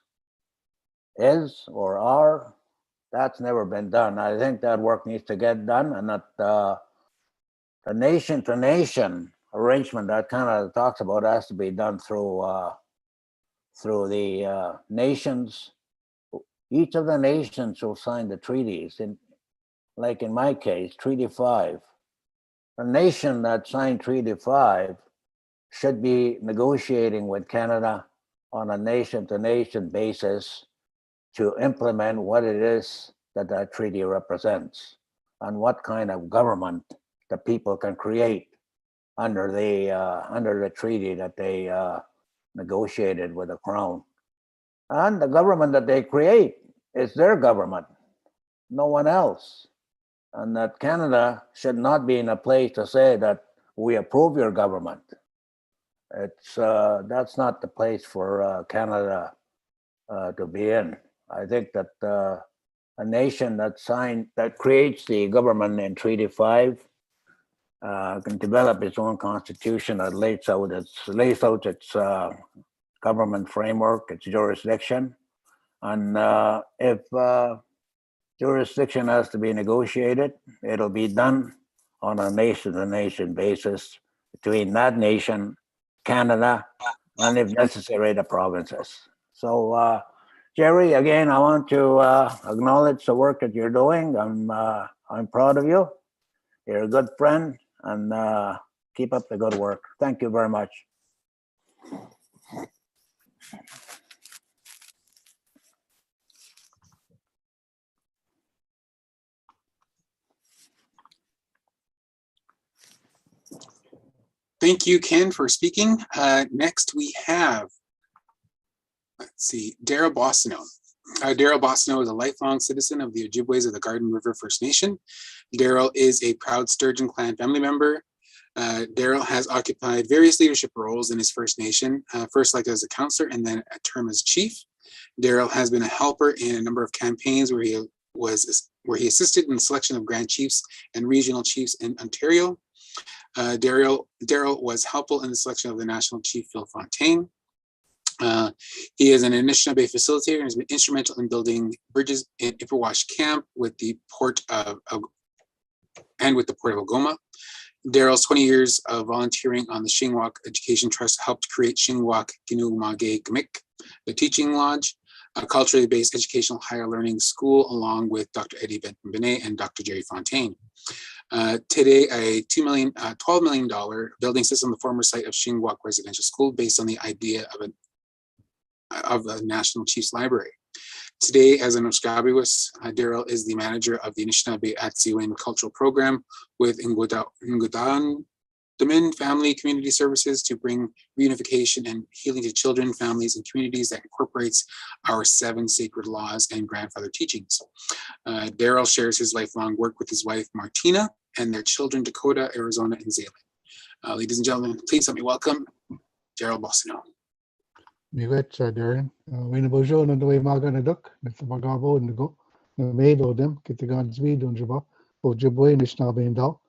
is or are, that's never been done. I think that work needs to get done, and that the nation to nation arrangement that Canada talks about has to be done through the nations. Each of the nations will sign the treaties. Like in my case, Treaty 5. A nation that signed Treaty 5 should be negotiating with Canada on a nation-to-nation basis to implement what it is that that treaty represents and what kind of government the people can create under the treaty that they negotiated with the Crown. And the government that they create is their government, no one else. And that Canada should not be in a place to say that we approve your government. That's not the place for Canada to be in. I think that a nation that creates the government in Treaty 5 can develop its own constitution that lays out its government framework, its jurisdiction. And if jurisdiction has to be negotiated, it'll be done on a nation-to-nation basis between that nation, Canada, and if necessary, the provinces. So, Jerry, again, I want to acknowledge the work that you're doing. I'm proud of you. You're a good friend, and keep up the good work. Thank you very much. Thank you, Ken, for speaking. Next, we have, let's see, Daryl Bosno. Daryl Bosno is a lifelong citizen of the Ojibways of the Garden River First Nation. Daryl is a proud Sturgeon Clan family member. Daryl has occupied various leadership roles in his First Nation, first like as a counselor and then a term as chief. Daryl has been a helper in a number of campaigns where he assisted in the selection of Grand Chiefs and Regional Chiefs in Ontario. Daryl was helpful in the selection of the National Chief Phil Fontaine. He is an Anishinaabe facilitator and has been instrumental in building bridges in Ipperwash Camp with the port of Algoma. Daryl's 20 years of volunteering on the Shingwak Education Trust helped create Shingwak Ginugmage Gmik, the teaching lodge, a culturally based educational higher learning school, along with Dr. Eddie Benton-Benet and Dr. Jerry Fontaine. Today, a $12 million building sits on the former site of Shingwak Residential School based on the idea of a National Chiefs Library. Today, as an Oshkabiwis, Daryl is the manager of the Anishinaabe-Di-Zi-Win cultural program with Hingangaroa Family Community Services to bring reunification and healing to children, families, and communities that incorporates our 7 sacred laws and grandfather teachings. Daryl shares his lifelong work with his wife, Martina, and their children, Dakota, Arizona, and Zaylen. Ladies and gentlemen, please let me welcome Darrell Bosno. Miigwech, Darren. Winabojo na doy maga na duk, nagtabagabo nago, na made odem, kitiganzwi dunjaba, Ojibway-Anishinabe.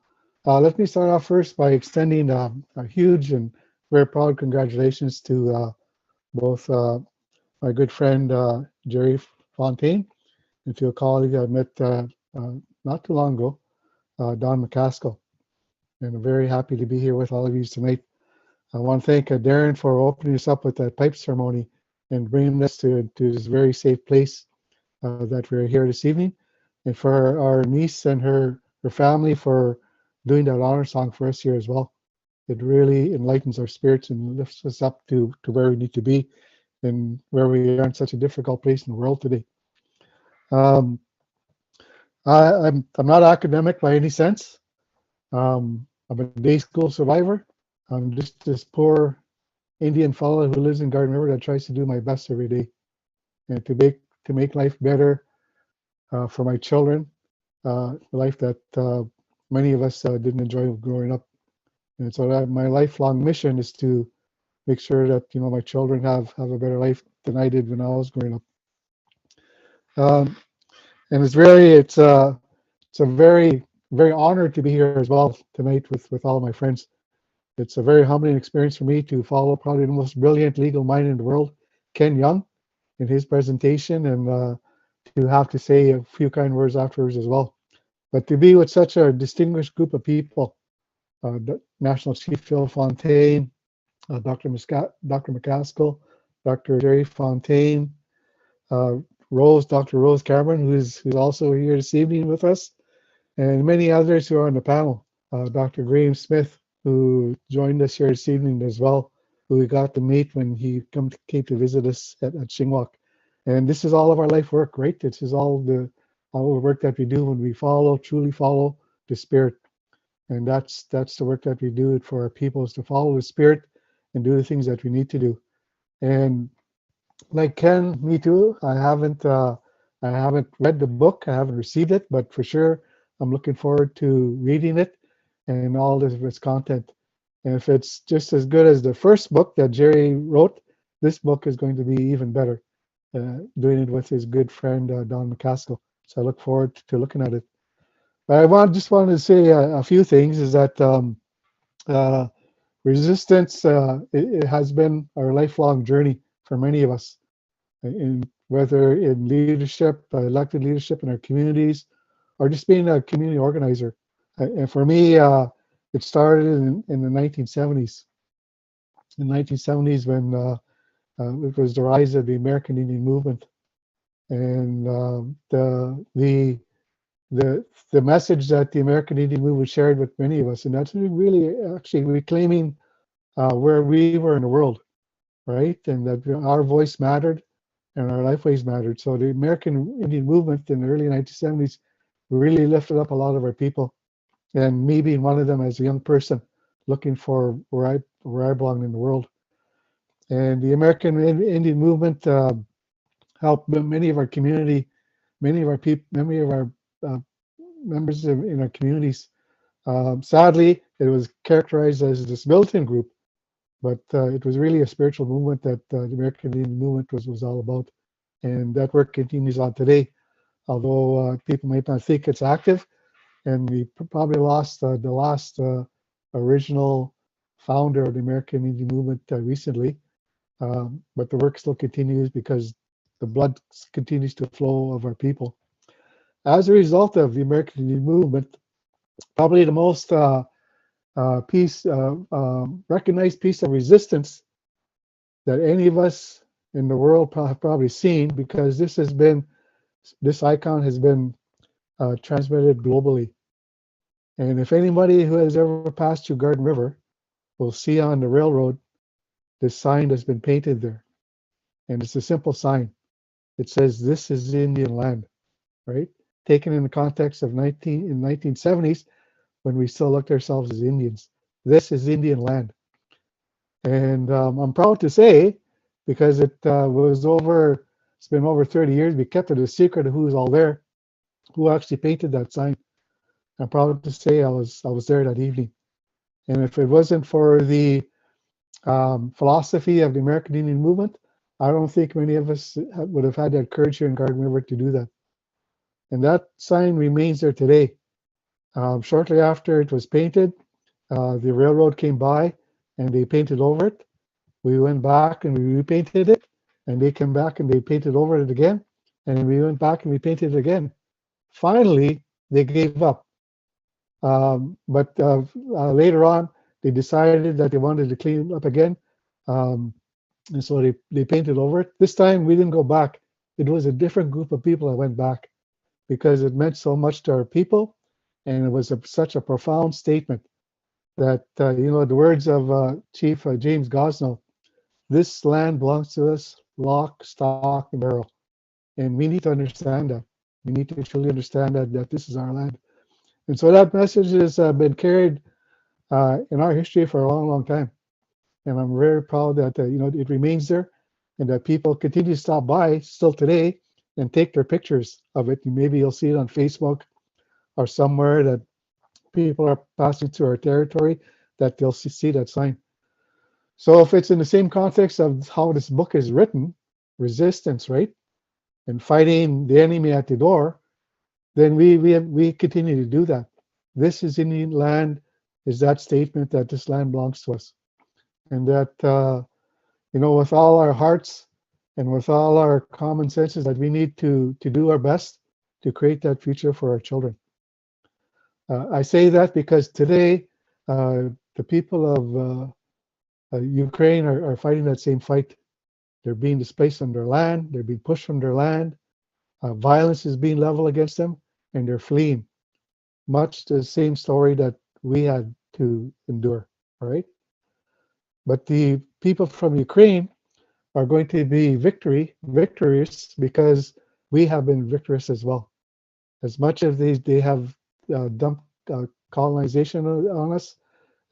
Let me start off first by extending a huge and very proud congratulations to both my good friend Jerry Fontaine and to a colleague I met not too long ago, Don McCaskill. And I'm very happy to be here with all of you tonight. I want to thank Darren for opening us up with that pipe ceremony and bringing us to this very safe place that we're here this evening, and for our niece and her family for doing that honor song for us here as well. It really enlightens our spirits and lifts us up to where we need to be and where we are in such a difficult place in the world today. I'm not academic by any sense. I'm a day school survivor. I'm just this poor Indian fellow who lives in Garden River that tries to do my best every day and to make life better for my children, the life that many of us didn't enjoy growing up. And so that my lifelong mission is to make sure that my children have a better life than I did when I was growing up. And it's a very honored to be here as well tonight with all of my friends. It's a very humbling experience for me to follow probably the most brilliant legal mind in the world, Ken Young, in his presentation, and to have to say a few kind words afterwards as well. But to be with such a distinguished group of people, National Chief Phil Fontaine, Dr. McCaskill, Dr. Jerry Fontaine, Dr. Rose Cameron, who's also here this evening with us, and many others who are on the panel. Dr. Graham Smith, who joined us here this evening as well, who we got to meet when he came to visit us at Shingwak. And this is all of our life work, right? This is all the work that we do when we truly follow the Spirit. And that's the work that we do for our people, is to follow the Spirit and do the things that we need to do. And like Ken, me too. I haven't read the book. I haven't received it, but for sure, I'm looking forward to reading it and all of its content. And if it's just as good as the first book that Jerry wrote, this book is going to be even better. Doing it with his good friend Don McCaskill. So I look forward to looking at it. But I just wanted to say a few things. Is that resistance? It has been our lifelong journey for many of us, whether in leadership, elected leadership in our communities, or just being a community organizer. And for me, it started in the 1970s. In the 1970s, when it was the rise of the American Indian movement, and the message that the American Indian movement shared with many of us, and that's really actually reclaiming where we were in the world, right? And that our voice mattered and our lifeways mattered. So the American Indian movement in the early 1970s really lifted up a lot of our people, and me being one of them as a young person looking for where I belong in the world. And the American Indian movement helped many of our community, many of our people, many of our members in our communities. Sadly, it was characterized as this militant group, but it was really a spiritual movement that the American Indian movement was all about. And that work continues on today, although people might not think it's active. And we probably lost the last original founder of the American Indian movement recently. But the work still continues because the blood continues to flow of our people. As a result of the American Indian movement, probably the most recognized piece of resistance that any of us in the world have probably seen, because this icon has been transmitted globally. And if anybody who has ever passed through Garden River will see on the railroad this sign that's been painted there. And it's a simple sign. It says, "This is Indian land," right? Taken in the context of 1970s, when we still looked at ourselves as Indians. This is Indian land. And I'm proud to say, because it's been over 30 years, we kept it a secret of who's all there, who actually painted that sign. I'm proud to say I was there that evening. And if it wasn't for the philosophy of the American Indian movement, I don't think many of us would have had that courage here in Garden River to do that. And that sign remains there today. Shortly after it was painted, the railroad came by and they painted over it. We went back and we repainted it, and they came back and they painted over it again, and we went back and we painted it again. Finally, they gave up. But later on, they decided that they wanted to clean it up again. And so they painted over it. This time we didn't go back. It was a different group of people that went back because it meant so much to our people. And it was such a profound statement that, the words of Chief James Gosnell, this land belongs to us, lock, stock, and barrel. And we need to understand that. We need to truly understand that this is our land. And so that message has been carried in our history for a long, long time. And I'm very proud that, it remains there and that people continue to stop by still today and take their pictures of it. And maybe you'll see it on Facebook or somewhere that people are passing through our territory, that they'll see that sign. So if it's in the same context of how this book is written, resistance, right? And fighting the enemy at the door, then we continue to do that. This is Indian land, is that statement that this land belongs to us. And that, with all our hearts and with all our common senses, that we need to do our best to create that future for our children. I say that because today, the people of Ukraine are fighting that same fight. They're being displaced from their land. They're being pushed from their land. Violence is being leveled against them, and they're fleeing. Much the same story that we had to endure, all right? But the people from Ukraine are going to be victorious because we have been victorious as well. As much as they have dumped colonization on us,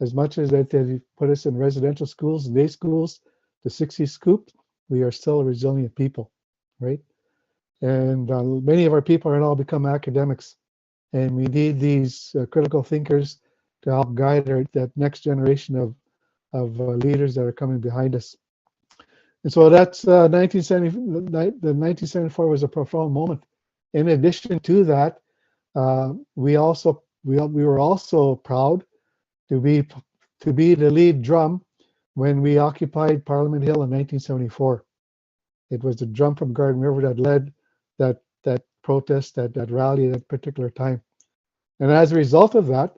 as much as that they put us in residential schools and day schools, the 60s scoop, we are still a resilient people, right? And many of our people are now become academics, and we need these critical thinkers to help guide that next generation of leaders that are coming behind us. And so that's 1970. The 1974 was a profound moment. In addition to that, we were also proud to be the lead drum when we occupied Parliament Hill in 1974. It was the drum from Garden River that led that protest, that rally at that particular time. And as a result of that,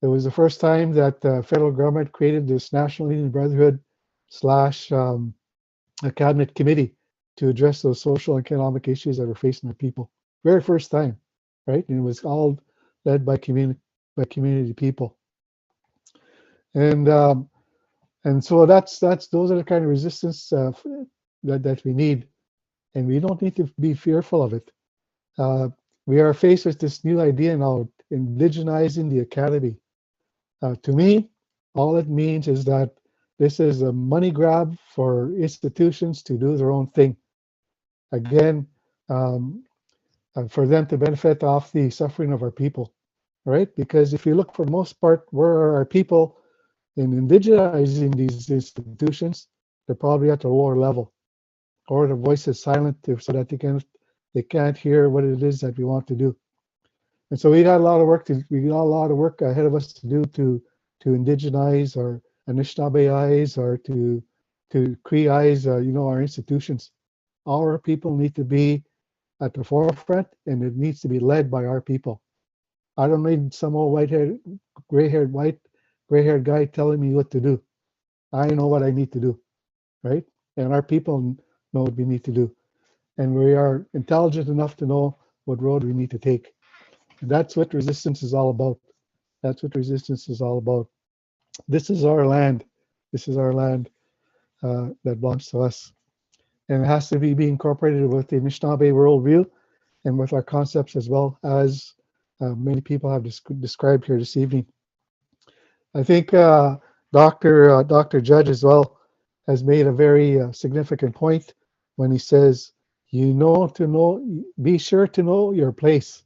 it was the first time that the federal government created this National Indian Brotherhood / a cabinet committee to address those social and economic issues that were facing our people. Very first time, right? And it was all led by community people. And so those are the kind of resistance that we need, and we don't need to be fearful of it. We are faced with this new idea now, indigenizing the academy. To me, all it means is that this is a money grab for institutions to do their own thing. Again, for them to benefit off the suffering of our people, right? Because if you look, for most part, where are our people in indigenizing these institutions? They're probably at the lower level, or the voice is silent so that they can't hear what it is that we want to do. And so we got a lot of work ahead of us to do to indigenize our Anishinaabe-ize or to Cree-ize, our institutions. Our people need to be at the forefront, and it needs to be led by our people. I don't need some old gray-haired guy telling me what to do. I know what I need to do, right? And our people know what we need to do. And we are intelligent enough to know what road we need to take. And that's what resistance is all about. That's what resistance is all about. This is our land. This is our land that belongs to us. And it has to be incorporated with the Anishinaabe worldview and with our concepts as well, as many people have described here this evening. I think Dr. Judge as well has made a very significant point when he says, be sure to know your place.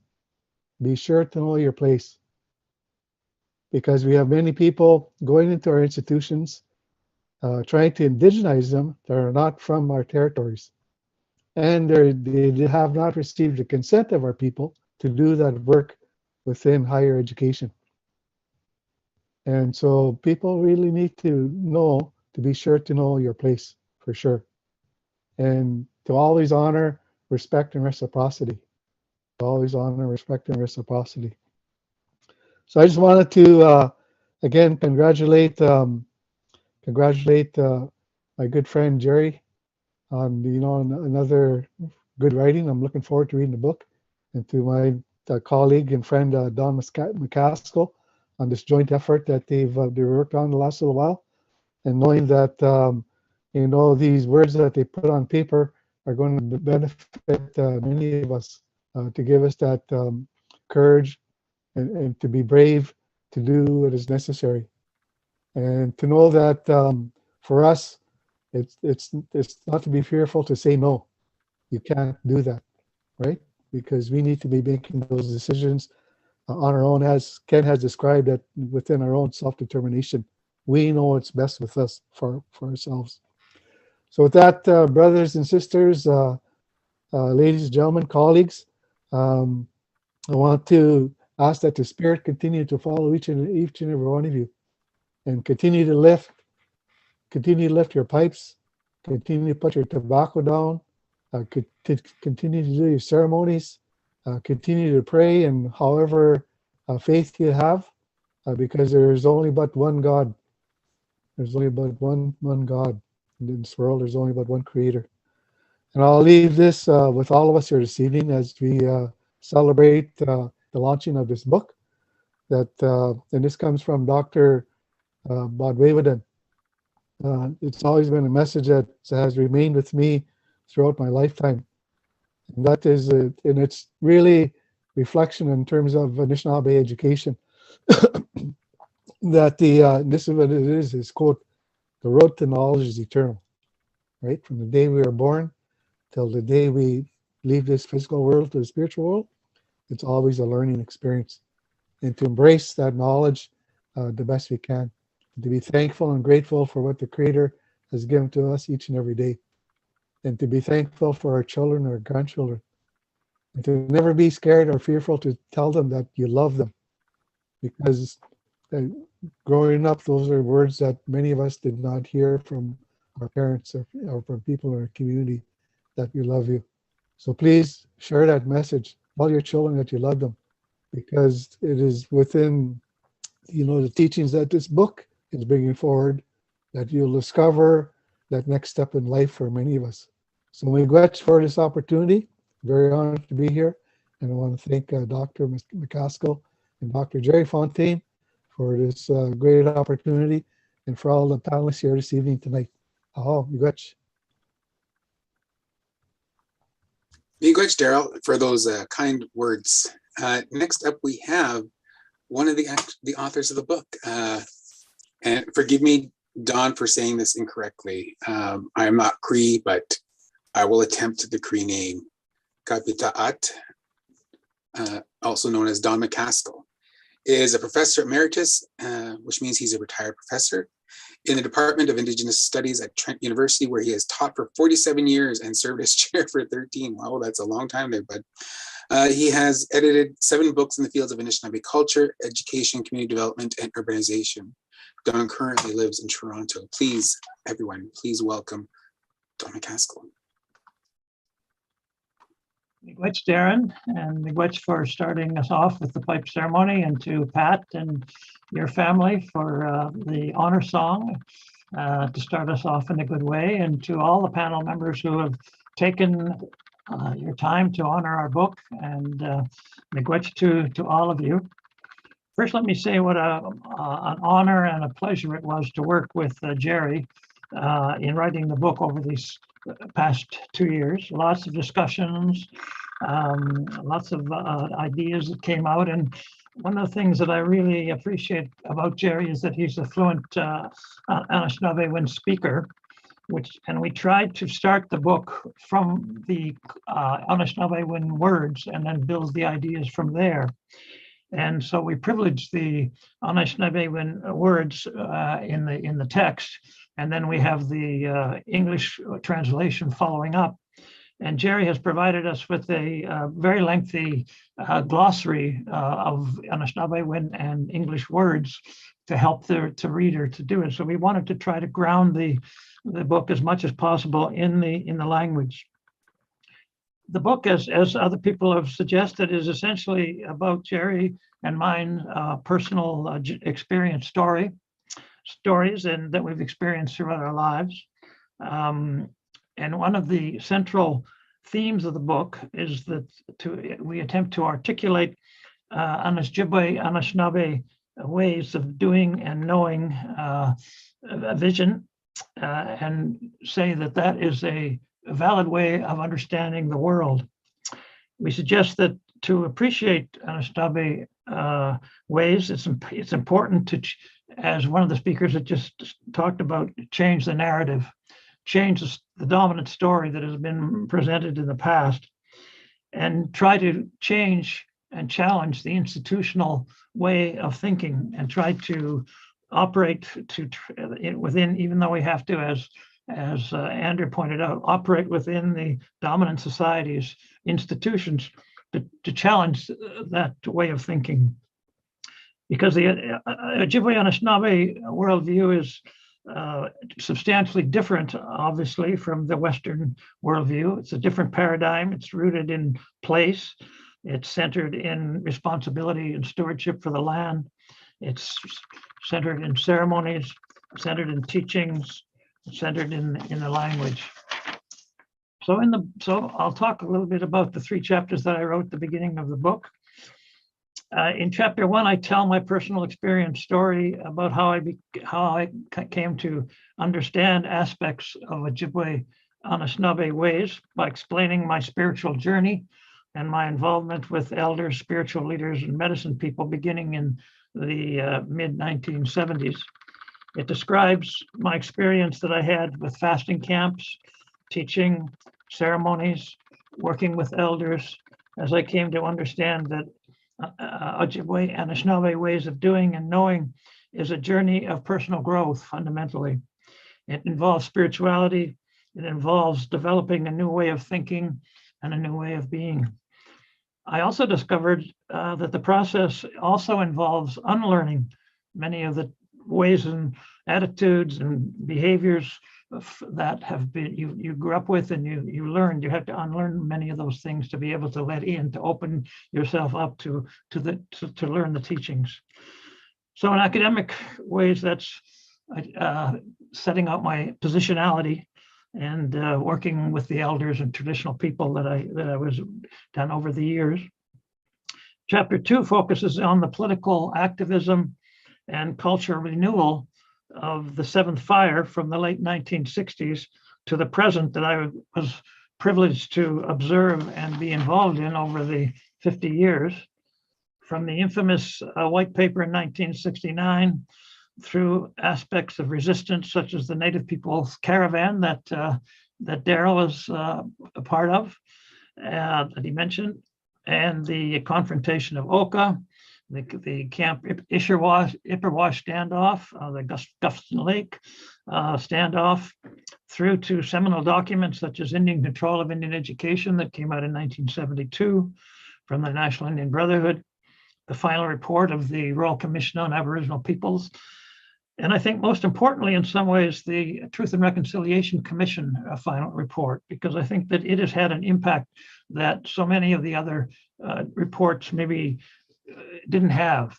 Be sure to know your place. Because we have many people going into our institutions, trying to indigenize them that are not from our territories. And they have not received the consent of our people to do that work within higher education. And so people really need to be sure to know your place, for sure. And to always honor, respect, and reciprocity. To always honor, respect, and reciprocity. So I just wanted to, again, congratulate my good friend Jerry on, another good writing. I'm looking forward to reading the book. And to my colleague and friend Don McCaskill on this joint effort that they've worked on the last little while. And knowing that, these words that they put on paper are going to benefit many of us to give us that courage and to be brave to do what is necessary. And to know that for us, it's not to be fearful to say no. You can't do that, right? Because we need to be making those decisions on our own, as Ken has described, that within our own self-determination. We know what's best with us for ourselves. So with that, brothers and sisters, ladies and gentlemen, colleagues, I want to ask that the Spirit continue to follow each and every one of you, and continue to lift your pipes, continue to put your tobacco down, continue to do your ceremonies, continue to pray, and however faith you have, because there's only but one God. There's only but one God in this world. There's only but one Creator. And I'll leave this with all of us here this evening as we celebrate the launching of this book. And this comes from Dr. Bodwaywden. It's always been a message that has remained with me throughout my lifetime. And that is, and it's really reflection in terms of Anishinaabe education. That this is what it is quote, "The road to knowledge is eternal," right? From the day we are born till the day we leave this physical world to the spiritual world, it's always a learning experience. And to embrace that knowledge the best we can. And to be thankful and grateful for what the Creator has given to us each and every day. And to be thankful for our children, our grandchildren. And to never be scared or fearful to tell them that you love them. Because growing up, those are words that many of us did not hear from our parents or from people in our community, that we love you. So please share that message. Tell your children that you love them, because it is within, the teachings that this book is bringing forward that you'll discover that next step in life for many of us. So miigwech for this opportunity. Very honored to be here. And I want to thank Dr. McCaskill and Dr. Jerry Fontaine for this great opportunity, and for all the panelists here this evening tonight. Miigwech. Miigwech, Daryl, for those kind words. Next up, we have one of the authors of the book. And forgive me, Don, for saying this incorrectly. I am not Cree, but I will attempt the Cree name. Kapitaat, also known as Don McCaskill, is a professor emeritus, which means he's a retired professor in the Department of Indigenous Studies at Trent University, where he has taught for 47 years and served as chair for 13. Wow, that's a long time there, bud. He has edited 7 books in the fields of Anishinaabe culture, education, community development, and urbanization. Don currently lives in Toronto. Please, everyone, please welcome Don McCaskill. Miigwech, Darren, and miigwech for starting us off with the pipe ceremony, and to Pat and your family for the honor song to start us off in a good way, and to all the panel members who have taken your time to honor our book, and miigwech to all of you. First, let me say what an honor and a pleasure it was to work with Jerry in writing the book over these past 2 years. Lots of discussions, lots of ideas that came out. And one of the things that I really appreciate about Jerry is that he's a fluent Anishinaabe-Win speaker, and we tried to start the book from the Anishinaabe-Win words and then build the ideas from there. And so we privileged the Anishinaabe-Win words in the text, and then we have the English translation following up. And Jerry has provided us with a very lengthy glossary of Anishinaabe-Win and English words to help the reader to do it. So we wanted to try to ground the book as much as possible in the language. The book, as other people have suggested, is essentially about Jerry and mine personal experience stories and that we've experienced throughout our lives. And one of the central themes of the book is that we attempt to articulate Ojibwe-Anishinabe ways of doing and knowing a vision, and say that that is a valid way of understanding the world. We suggest that to appreciate Anishinaabe ways, it's important to, as one of the speakers that just talked about, change the narrative, change the dominant story that has been presented in the past, and try to change and challenge the institutional way of thinking, and try to operate within, even though we have to, as Andrew pointed out, operate within the dominant society's institutions to challenge that way of thinking. Because the Ojibwe-Anishinabe worldview is substantially different, obviously, from the Western worldview. It's a different paradigm. It's rooted in place. It's centered in responsibility and stewardship for the land. It's centered in ceremonies, centered in teachings, centered in the language. So I'll talk a little bit about the 3 chapters that I wrote at the beginning of the book. In chapter 1, I tell my personal experience story about how I came to understand aspects of Ojibwe-Anishinabe ways by explaining my spiritual journey and my involvement with elders, spiritual leaders, and medicine people beginning in the mid-1970s. It describes my experience that I had with fasting camps, teaching, ceremonies, working with elders, as I came to understand that Ojibwe-Anishinabe ways of doing and knowing is a journey of personal growth, fundamentally. It involves spirituality. It involves developing a new way of thinking and a new way of being. I also discovered that the process also involves unlearning many of the ways and attitudes and behaviors that have been you grew up with and you learned. You have to unlearn many of those things to be able to let in, to open yourself up to learn the teachings. So in academic ways, that's setting out my positionality and working with the elders and traditional people that I was done over the years. Chapter 2 focuses on the political activism and cultural renewal of the Seventh Fire from the late 1960s to the present that I was privileged to observe and be involved in over the 50 years. From the infamous white paper in 1969 through aspects of resistance, such as the Native People's Caravan that Darrell was a part of, that he mentioned, and the confrontation of Oka, the Camp Ipperwash standoff, the Guston Lake standoff, through to seminal documents such as Indian Control of Indian Education that came out in 1972 from the National Indian Brotherhood, the final report of the Royal Commission on Aboriginal Peoples, and I think most importantly, in some ways, the Truth and Reconciliation Commission final report, because I think that it has had an impact that so many of the other reports maybe didn't have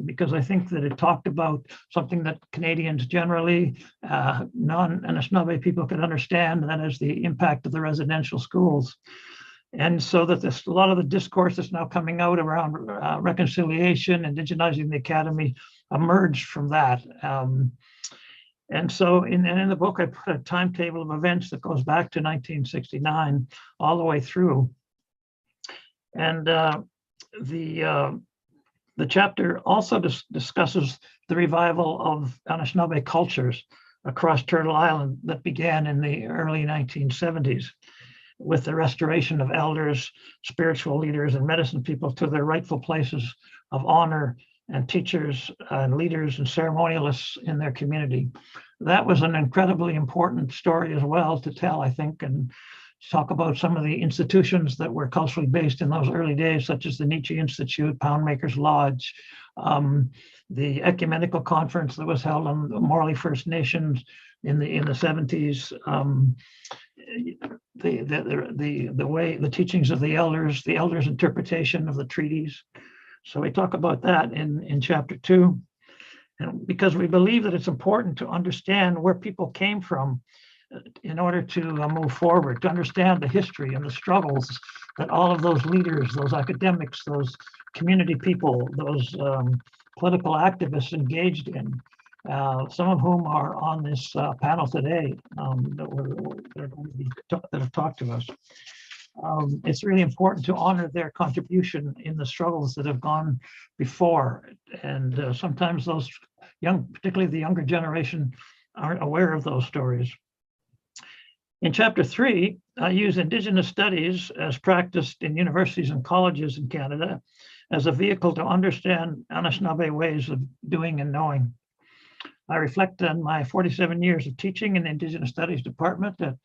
because I think that it talked about something that Canadians generally, non-Anishinaabe people could understand, and that is the impact of the residential schools. And so that a lot of the discourse that's now coming out around reconciliation, indigenizing the academy, emerged from that. And so in the book, I put a timetable of events that goes back to 1969 all the way through. And the chapter also discusses the revival of Anishinaabe cultures across Turtle Island that began in the early 1970s. With the restoration of elders, spiritual leaders, and medicine people to their rightful places of honor, and teachers and leaders and ceremonialists in their community. That was an incredibly important story as well to tell, I think, and talk about some of the institutions that were culturally based in those early days, such as the Nietzsche Institute, Poundmaker's Lodge, the ecumenical conference that was held on the Morley First Nations in the 70s, the way, the teachings of the elders interpretation of the treaties. So we talk about that in chapter 2, and because we believe that it's important to understand where people came from in order to move forward, to understand the history and the struggles that all of those leaders, those academics, those community people, those political activists engaged in, some of whom are on this panel today that have talked to us. It's really important to honor their contribution in the struggles that have gone before. And sometimes those particularly the younger generation, aren't aware of those stories. In chapter 3, I use Indigenous studies as practiced in universities and colleges in Canada as a vehicle to understand Anishinaabe ways of doing and knowing. I reflect on my 47 years of teaching in the Indigenous Studies Department at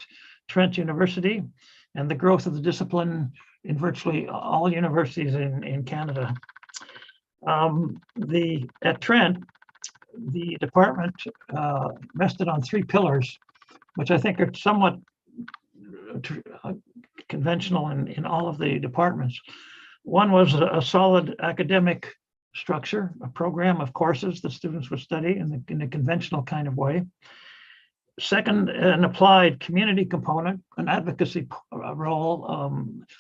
Trent University and the growth of the discipline in virtually all universities in Canada. At Trent, the department rested on 3 pillars, which I think are somewhat conventional in all of the departments. One was a solid academic structure, a program of courses that students would study in a conventional kind of way. Second, an applied community component, an advocacy role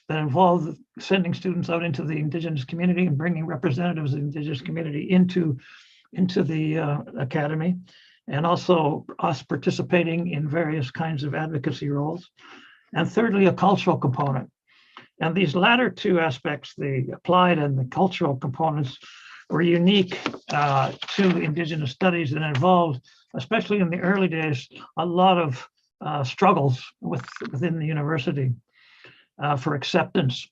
that involved sending students out into the Indigenous community and bringing representatives of the Indigenous community into the academy, and also us participating in various kinds of advocacy roles. And thirdly, a cultural component. And these latter 2 aspects, the applied and the cultural components, were unique to Indigenous studies and involved, especially in the early days, a lot of struggles within the university for acceptance,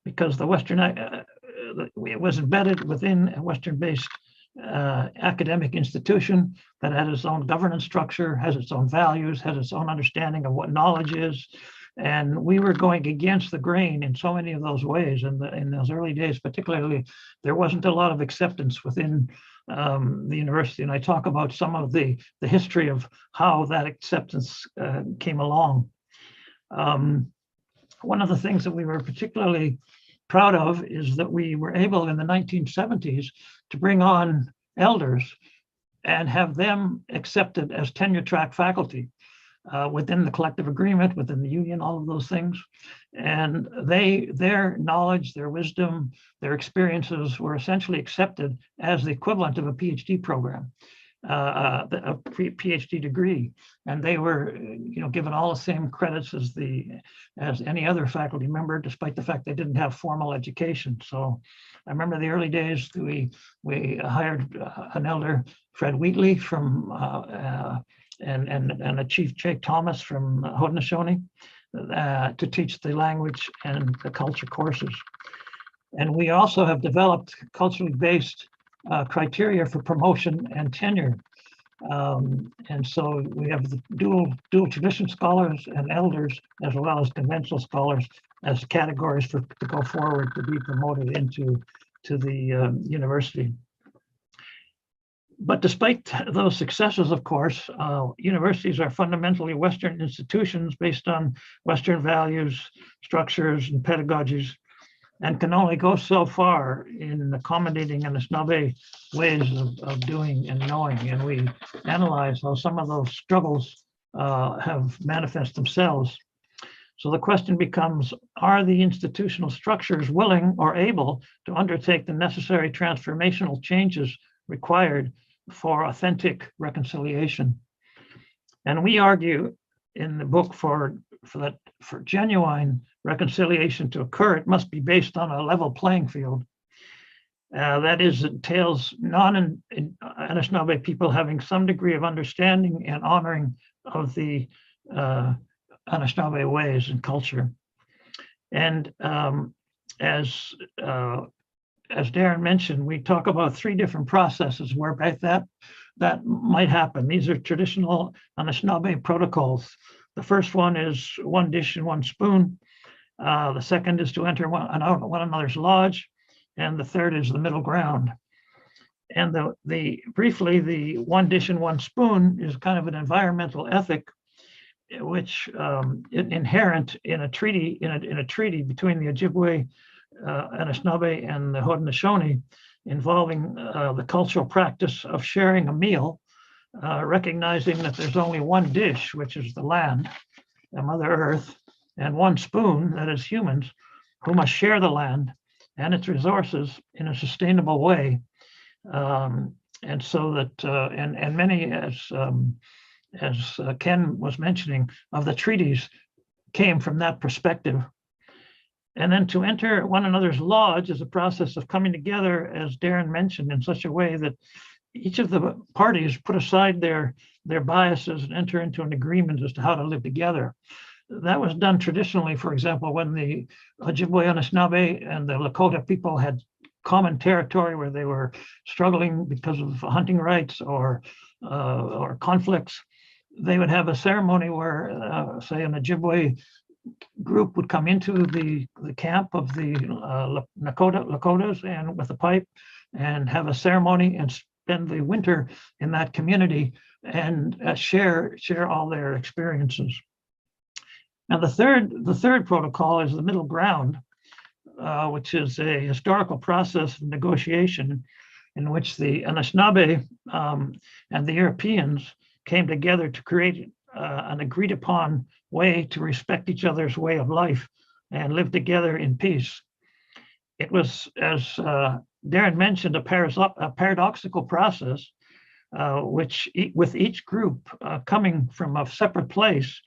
because the Western, it was embedded within a Western-based academic institution that had its own governance structure, has its own values, has its own understanding of what knowledge is. And we were going against the grain in so many of those ways. And in those early days, particularly, there wasn't a lot of acceptance within the university. And I talk about some of the history of how that acceptance came along. One of the things that we were particularly proud of is that we were able in the 1970s to bring on elders and have them accepted as tenure track faculty within the collective agreement, within the union, all of those things. And their knowledge, their wisdom, their experiences were essentially accepted as the equivalent of a PhD program, a PhD degree. And they were given all the same credits as any other faculty member, despite the fact they didn't have formal education. So I remember the early days, we hired an elder, Fred Wheatley from and a Chief Jake Thomas from Haudenosaunee to teach the language and the culture courses. And we also have developed culturally based criteria for promotion and tenure. And so we have the dual tradition scholars and elders, as well as conventional scholars, as categories to go forward to be promoted into the university. But despite those successes, of course, universities are fundamentally Western institutions based on Western values, structures, and pedagogies, and can only go so far in accommodating Anishinaabe ways of doing and knowing. And we analyze how some of those struggles have manifest themselves. So the question becomes, are the institutional structures willing or able to undertake the necessary transformational changes required for authentic reconciliation? And we argue in the book for genuine reconciliation to occur, it must be based on a level playing field. That is, it entails non-Anishinaabe people having some degree of understanding and honoring of the Anishinaabe ways and culture. And as Darren mentioned, we talk about 3 different processes whereby that might happen. These are traditional Anishinaabe protocols. The first one is 1 dish and 1 spoon. The second is to enter one another's lodge, and the third is the middle ground. And briefly, the 1 dish and 1 spoon is kind of an environmental ethic, which inherent in a treaty between the Ojibwe, Anishinaabe, and the Haudenosaunee, involving the cultural practice of sharing a meal recognizing that there's only one dish, which is the land, the Mother Earth, and one spoon, that is humans, who must share the land and its resources in a sustainable way. And so that, and many, as Ken was mentioning, of the treaties came from that perspective. And then to enter one another's lodge is a process of coming together, as Darren mentioned, in such a way that each of the parties put aside their biases and enter into an agreement as to how to live together. That was done traditionally, for example, when the Ojibwe-Anishinabe and the Lakota people had common territory where they were struggling because of hunting rights or conflicts. They would have a ceremony where, say, an Ojibwe group would come into the camp of the Lakotas and with a pipe and have a ceremony and spend the winter in that community and share all their experiences. Now, the third protocol is the middle ground, which is a historical process of negotiation in which the Anishinaabe and the Europeans came together to create an agreed upon way to respect each other's way of life and live together in peace. It was, as Darren mentioned, a paradoxical process, which with each group coming from a separate place,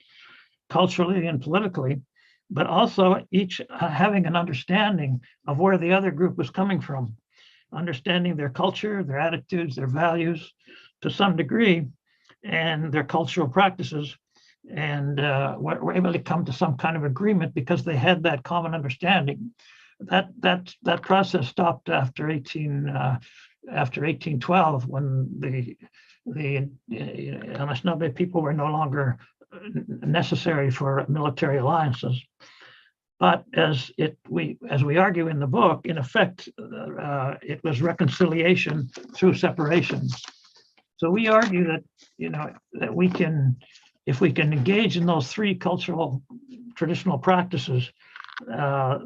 culturally and politically, but also each having an understanding of where the other group was coming from, understanding their culture, their attitudes, their values to some degree, and their cultural practices, and were able to come to some kind of agreement because they had that common understanding. That process stopped after 1812, when the Anishinaabe people were no longer necessary for military alliances. But as we argue in the book, in effect, it was reconciliation through separation. So we argue that that we can, if we can engage in those three cultural traditional practices, there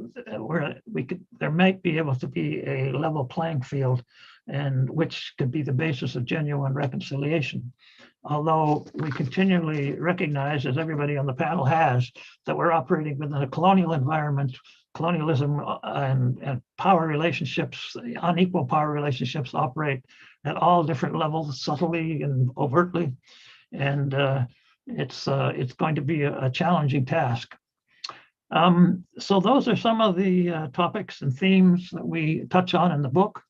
might be able to be a level playing field, and which could be the basis of genuine reconciliation. Although we continually recognize, as everybody on the panel has, that we're operating within a colonial environment. Colonialism and power relationships, unequal power relationships, operate at all different levels, subtly and overtly, and it's going to be a challenging task. So those are some of the topics and themes that we touch on in the book.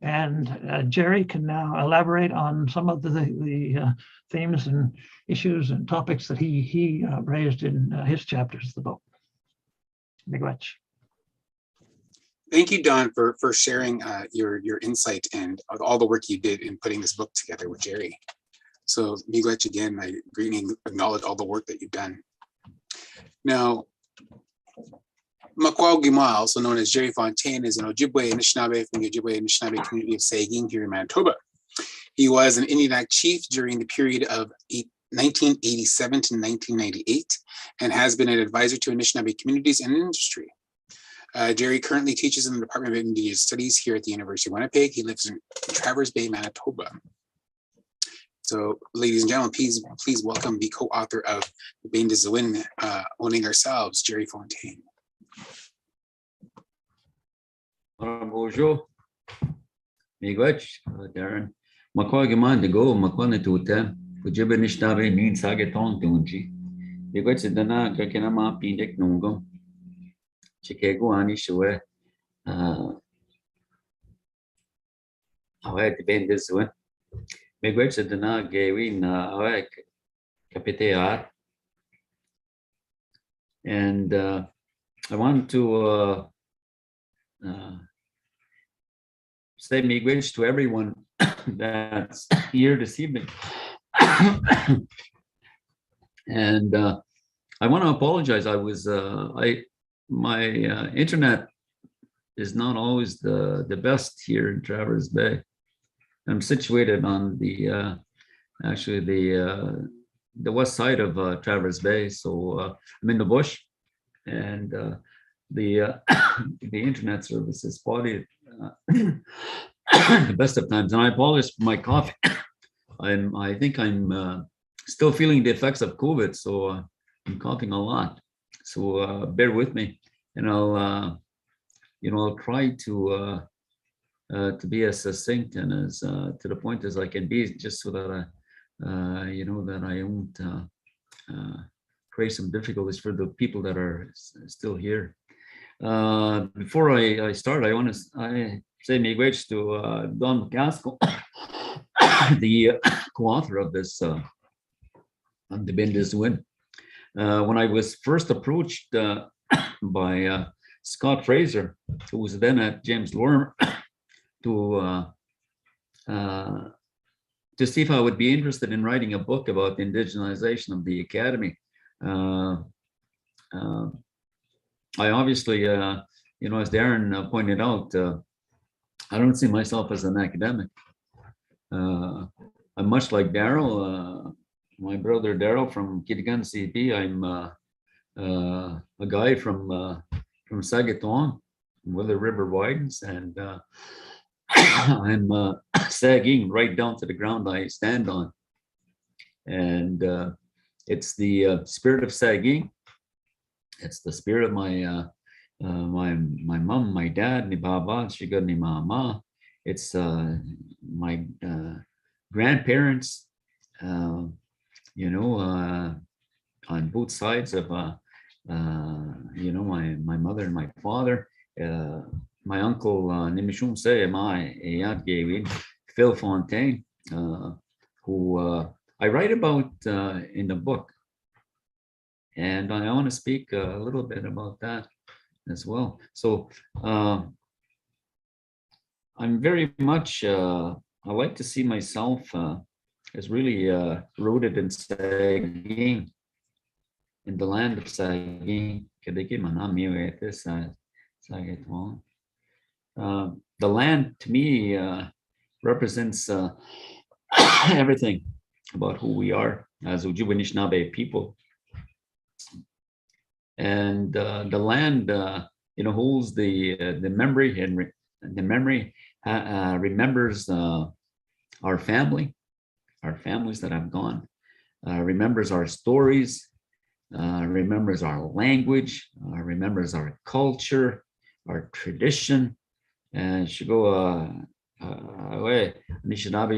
And Jerry can now elaborate on some of the themes and issues and topics that he raised in his chapters of the book. Miigwech. Thank you, Don, for sharing your insight and all the work you did in putting this book together with Jerry. So miigwech again, I greatly acknowledge all the work that you've done. Now, Makwao-Gima, also known as Jerry Fontaine, is an Ojibwe-Anishinabe from the Ojibwe-Anishinabe community of Saging here in Manitoba. He was an Indian Act chief during the period of 1987 to 1998 and has been an advisor to Anishinaabe communities and industry. Jerry currently teaches in the Department of Indigenous Studies here at the University of Winnipeg. He lives in Traverse Bay, Manitoba. So, ladies and gentlemen, please welcome the co-author of Di-Bayn-Di-Zi-Win, Owning Ourselves, Jerry Fontaine. Bonjour. Miigwech, Darren. Makwao-Gima Digo, Makwanetute, Ojibwe-Anishinabe Nin Sageton Tunji. Miigwech Dana Kakinama Pindek Nungum. Chicago Anishiwe. Away Di-Bayn-Di-Zi-Win. Miigwech Dana Gawin Away Kapitear. And I want to say miigwech to everyone that's here this evening. And I want to apologize. My internet is not always the best here in Traverse Bay. I'm situated on the actually the west side of Traverse Bay, so I'm in the bush, and the internet service is spotty the best of times, and I apologize for my cough. I think I'm still feeling the effects of COVID, so I'm coughing a lot. So bear with me, and I'll I'll try to be as succinct and as to the point as I can be, just so that that I won't create some difficulties for the people that are still here. Before I start, I want to say miigwech to Don McCaskill, the co-author of this Di-Bayn-Di-Zi-Win. When I was first approached by Scott Fraser, who was then at James Lorimer, to see if I would be interested in writing a book about the indigenization of the academy. I obviously, as Darren pointed out, I don't see myself as an academic. I'm much like Daryl, my brother Daryl from Kitigan-CP. I'm a guy from Sagittong, where the river widens, and I'm sagging right down to the ground I stand on. And it's the spirit of sagging. It's the spirit of my my mom, my dad, ni baba, shiga ni mama. It's my grandparents, on both sides of my mother and my father. My uncle Nimishum say my Eyad Gavin, Phil Fontaine, who I write about in the book. And I want to speak a little bit about that as well. So I'm very much, I like to see myself as really rooted in Saging, in the land of Saging. The land to me represents everything about who we are as Ojibwe-Anishinabe people. And the land, holds the memory, and the memory remembers our families that have gone, remembers our stories, remembers our language, remembers our culture, our tradition, and Anishinaabe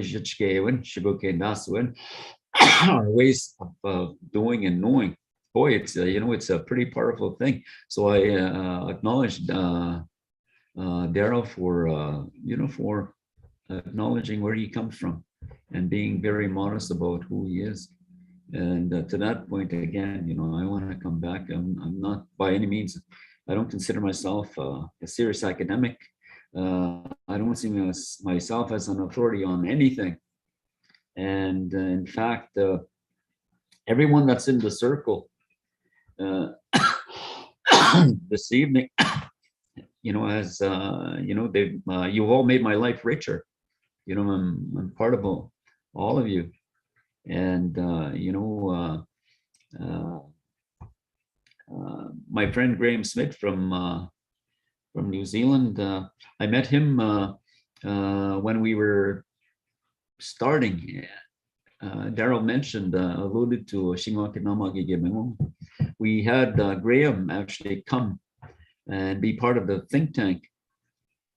our ways of doing and knowing. Boy, it's it's a pretty powerful thing. So I acknowledge Daryl for acknowledging where he comes from and being very modest about who he is. And to that point again, I want to come back. I'm not by any means. I don't consider myself a serious academic. I don't see myself as an authority on anything. And in fact, everyone that's in the circle this evening, as you've all made my life richer. I'm part of all of you, and my friend Graham Smith from New Zealand. I met him when we were starting. Daryl alluded to Shingakinamagigimimo. We had Graham actually come and be part of the think tank,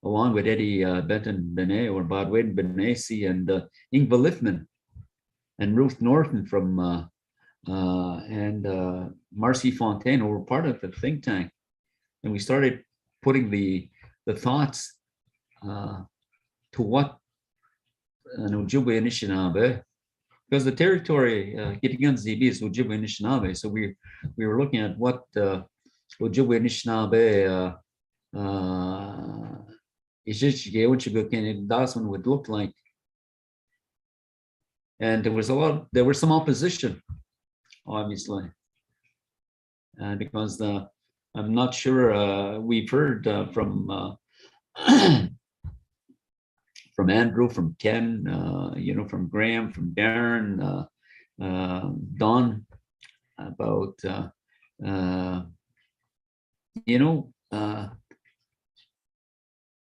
along with Eddie Benton Benet or Bodwin Benesi and Ingva Liffman and Ruth Norton from and Marcy Fontaine, who were part of the think tank. And we started putting the thoughts to what an Ojibwe-Anishinabe, because the territory Kitigan-Zibi is Ojibwe-Anishinabe. So we were looking at what Ojibwe-Anishinabe would look like. And there was some opposition, obviously, because I'm not sure we've heard from from Andrew, from Ken, from Graham, from Darren, Don, about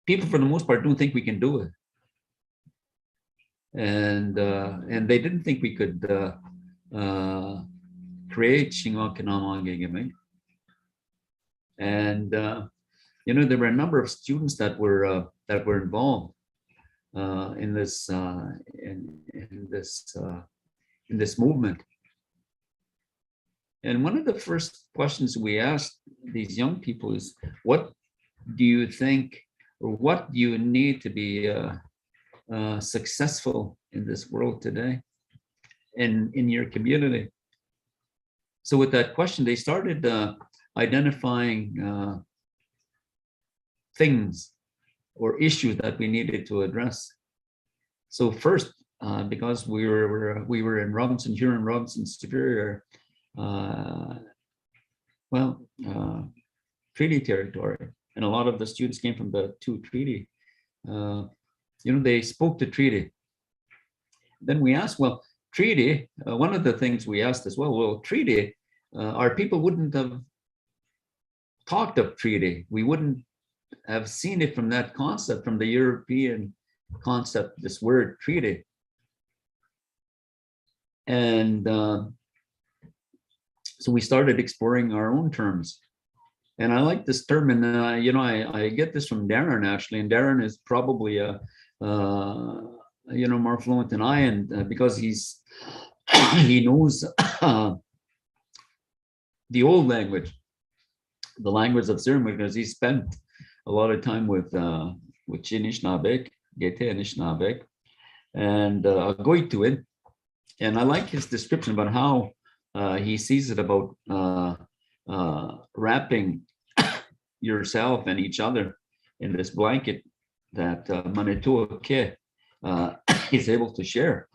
people for the most part don't think we can do it. and they didn't think we could create Shingakanamangigame. And you know, there were a number of students that were involved in this movement. And one of the first questions we asked these young people is, what do you think, or what do you need to be successful in this world today, in your community? So with that question, they started identifying things or issues that we needed to address. So first, because we were in Robinson, Huron, Robinson Superior, treaty territory, and a lot of the students came from the 2 treaty. You know, they spoke to treaty. Then we asked, well, treaty. One of the things we asked as well, treaty. Our people wouldn't have talked of treaty. We wouldn't have seen it from that concept, from the European concept, this word treaty. And so we started exploring our own terms. And I like this term, and you know, I get this from Darren actually, and Darren is probably you know, more fluent than I, and because he knows the old language, the language of ceremony, because he spent a lot of time with Anishinaabe, Gete Anishinaabe, and Goituin. And I like his description about how he sees it about wrapping yourself and each other in this blanket that Manitou Ke is able to share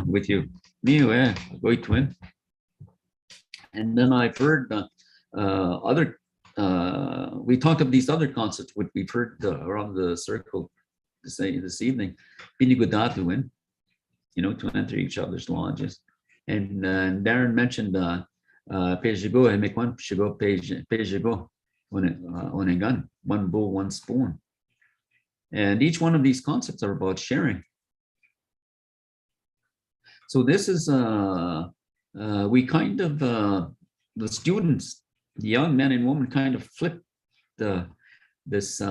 with you. Goituin. And then I've heard other, we talked of these other concepts, which we've heard around the circle this evening, Pinigudatuin, you know, to enter each other's lodges. And Darren mentioned Pejigo, and make one Shigo Pejigo on a gun, one bowl, one spoon. And each one of these concepts are about sharing. So this is, we kind of, the students, the young men and women kind of flipped this,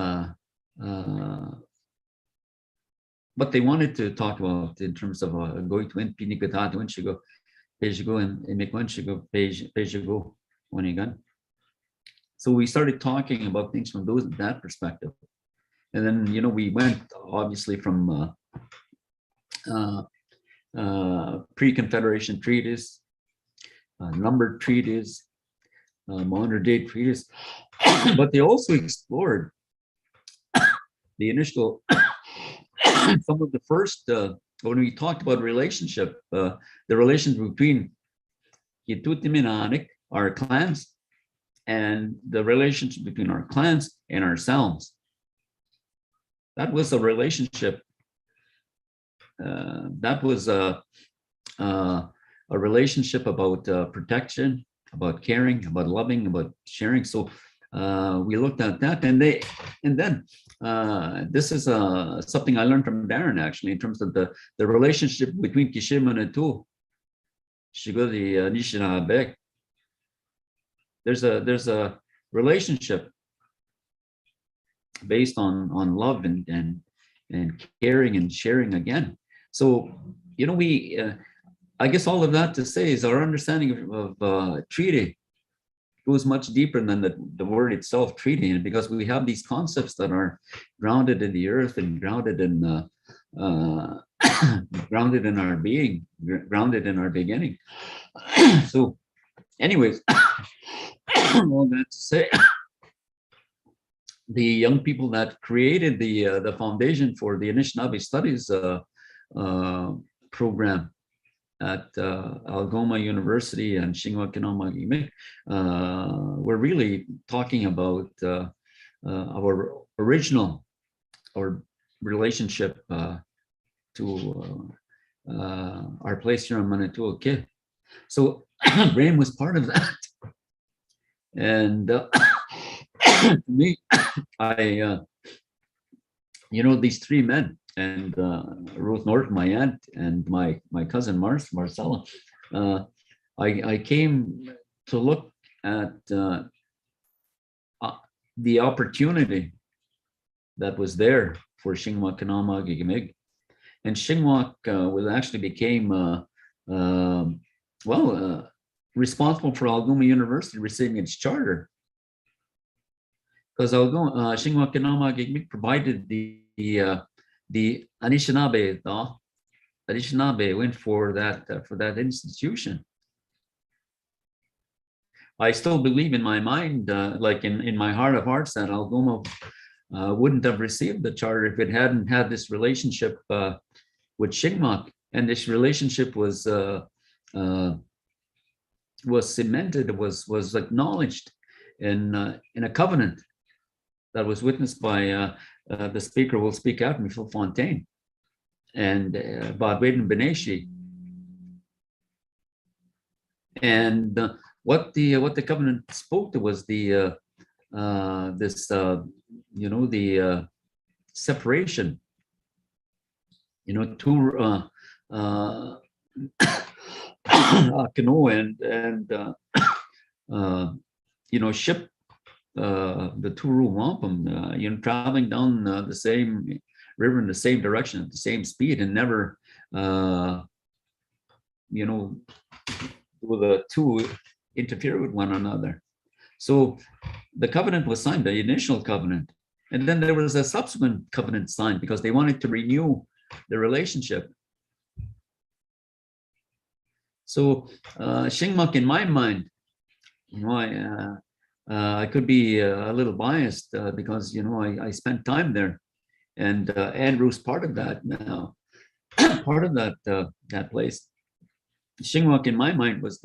what they wanted to talk about in terms of going to Pinigata, when she go, Pejigo, and make one she go, Pejigo, on a gun. So we started talking about things from that perspective. And then, you know, we went obviously from pre-Confederation treaties, numbered treaties, modern day treaties, but they also explored the initial, some of the first, when we talked about relationship, the relations between Yitutiminanik, our clans, and the relationship between our clans and ourselves. That was a relationship. That was a relationship about protection, about caring, about loving, about sharing. So we looked at that, and then this is something I learned from Darren actually, in terms of the relationship between Kishim and Atu, Shigodi Anishinaabe. There's a relationship based on love and caring and sharing again. So, you know, we, I guess all of that to say is our understanding of treaty goes much deeper than the word itself, treaty, and because we have these concepts that are grounded in the earth and grounded in grounded in our being, grounded in our beginning. So, anyways, all that to say, the young people that created the foundation for the Anishinaabe Studies program at Algoma University and Shingakanamagime, we're really talking about our relationship to our place here in Manitou. So Graham was part of that. And to me, you know, these three men, and Ruth Norton, my aunt, and my cousin Marcella, I came to look at the opportunity that was there for Shingwak Kanamagigimig. And Shingwak actually became responsible for Algoma University receiving its charter, because Shingwak Kanamagigimig provided the Anishinaabe. The Anishinaabe went for that institution. I still believe in my mind, like in my heart of hearts, that Algoma wouldn't have received the charter if it hadn't had this relationship with Shingwak, and this relationship was cemented, was acknowledged in a covenant that was witnessed by the speaker will speak after me, Phil Fontaine, and Di-Bayn-Di-Zi-Win. And what the covenant spoke to was the separation. Two canoe and ship the Turu wampum, traveling down the same river in the same direction at the same speed, and never the two interfere with one another. So the covenant was signed, the initial covenant, and then there was a subsequent covenant signed because they wanted to renew the relationship. So Shingwak, in my mind, I could be a little biased because I spent time there, and Andrew's part of that now, part of that place. Shingwak, in my mind, was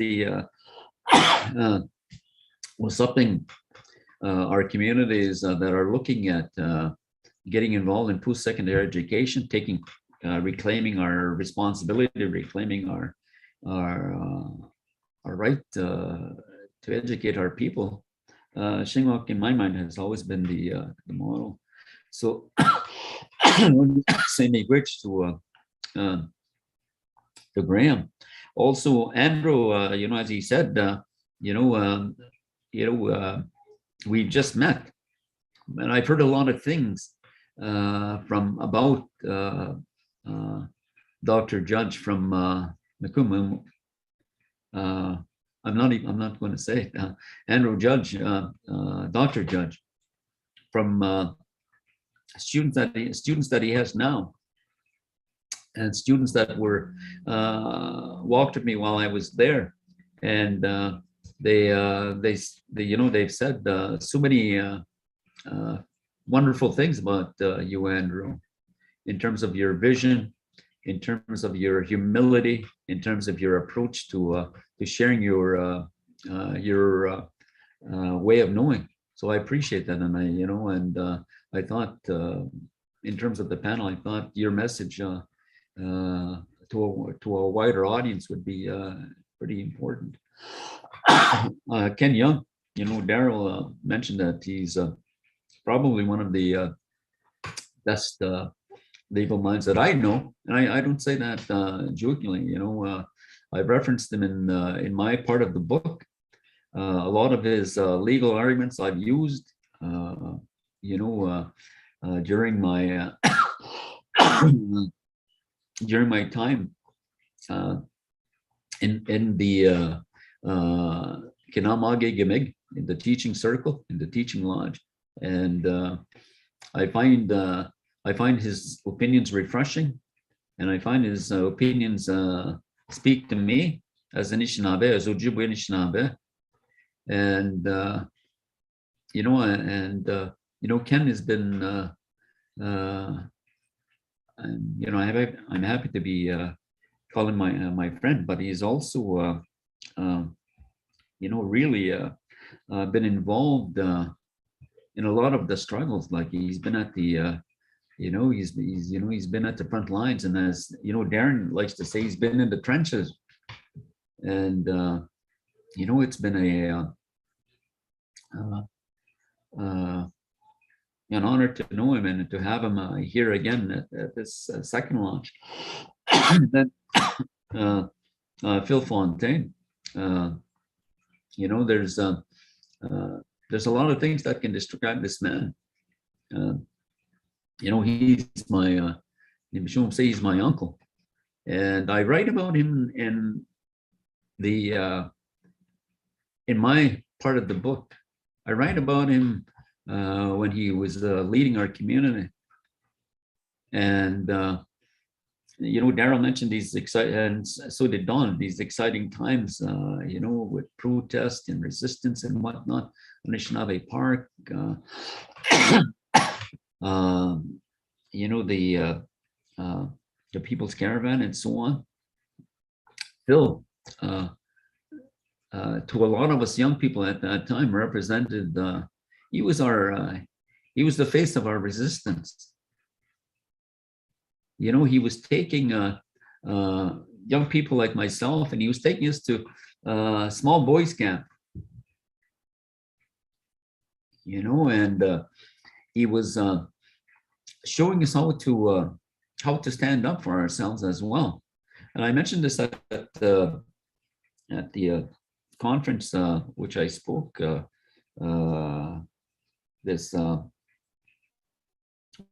was something our communities that are looking at getting involved in post-secondary education, reclaiming our responsibility, reclaiming our right to educate our people. Shingwak, in my mind, has always been the model. So, same language to Graham. Also, Andrew, as he said, we just met, and I've heard a lot of things about Dr. Judge from Nakumu. I'm not going to say it. Andrew Judge, Dr. Judge, from students that he has now, and students that were walked with me while I was there, and they've said so many wonderful things about you, Andrew, in terms of your vision, in terms of your humility, in terms of your approach to sharing your way of knowing. So I appreciate that, and I thought, in terms of the panel, I thought your message to a wider audience would be pretty important. Ken Young, Daryl mentioned that he's probably one of the best legal minds that I know, and I don't say that jokingly. I've referenced him in my part of the book. A lot of his legal arguments I've used, during my during my time in the Kinamage-Gimig, in the teaching circle, in the teaching lodge, and I find his opinions refreshing, and I find his opinions speak to me as Anishinaabe, as Ojibwe-Anishinabe, and Ken has been I'm happy to be calling my friend, but he's also really been involved in a lot of the struggles. Like he's been at the he's been at the front lines, and as Darren likes to say, he's been in the trenches, and it's been an honor to know him and to have him here again at this second launch. Then Phil Fontaine. You know, there's a lot of things that can describe this man. You know, he's my he's my uncle, and I write about him in my part of the book. I write about him when he was leading our community, and you know, Daryl mentioned these exciting, and so did Don, these exciting times, you know, with protest and resistance and whatnot, Anishinaabe Park, you know, the People's Caravan and so on. Phil, to a lot of us young people at that time, represented, he was the face of our resistance. You know, he was taking young people like myself, and he was taking us to small boys camp. You know, and he was showing us how to stand up for ourselves as well. And I mentioned this at the conference which I spoke.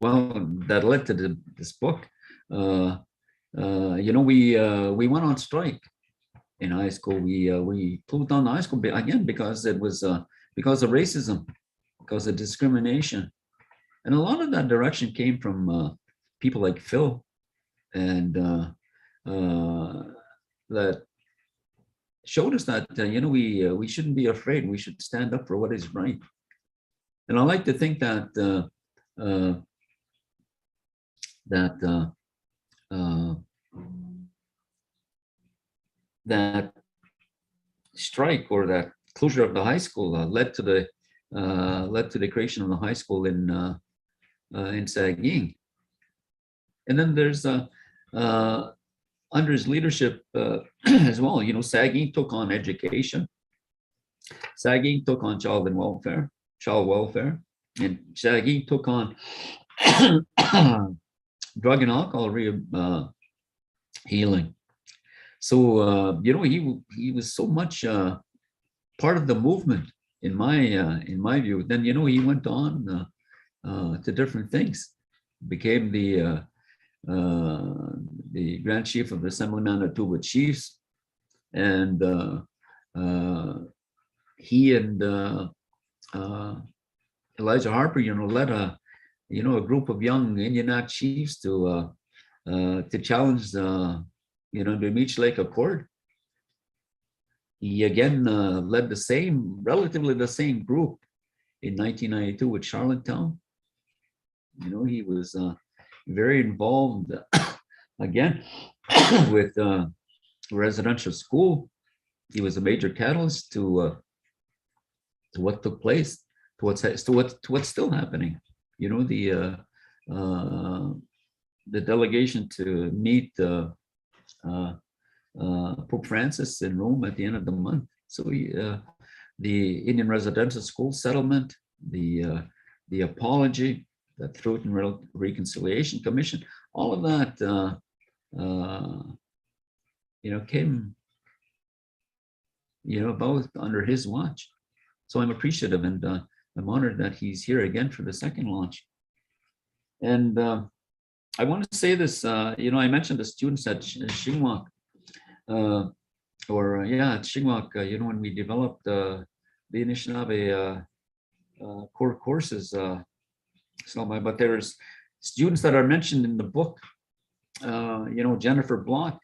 That led to this book. You know, we went on strike in high school. We pulled down the high school again because it was because of racism, because of discrimination, and a lot of that direction came from people like Phil, and that showed us that you know, we shouldn't be afraid. We should stand up for what is right. And I like to think that that strike, or that closure of the high school, led to the creation of the high school in Saging. And then there's under his leadership as well, you know, Saging took on education. Saging took on child welfare, and Saging took on drug and alcohol healing. So you know, he was so much part of the movement in my view. Then, you know, he went on to different things, became the Grand Chief of the Assembly Manitoba Chiefs, and he and Elijah Harper, you know, led a group of young Indian chiefs to challenge the Meech Lake Accord. He again led relatively the same group in 1992 with Charlottetown. You know, he was very involved again with residential school. He was a major catalyst to what took place, to what's still happening. You know, the delegation to meet Pope Francis in Rome at the end of the month. So the Indian residential school settlement, the apology, the Truth and Reconciliation Commission, all of that, you know, came, you know, both under his watch. So I'm appreciative, and I'm honored that he's here again for the second launch. And I want to say this, you know, I mentioned the students at Shingwak, at Shingwak, you know, when we developed the Anishinaabe core courses, but there's students that are mentioned in the book. You know, Jennifer Block,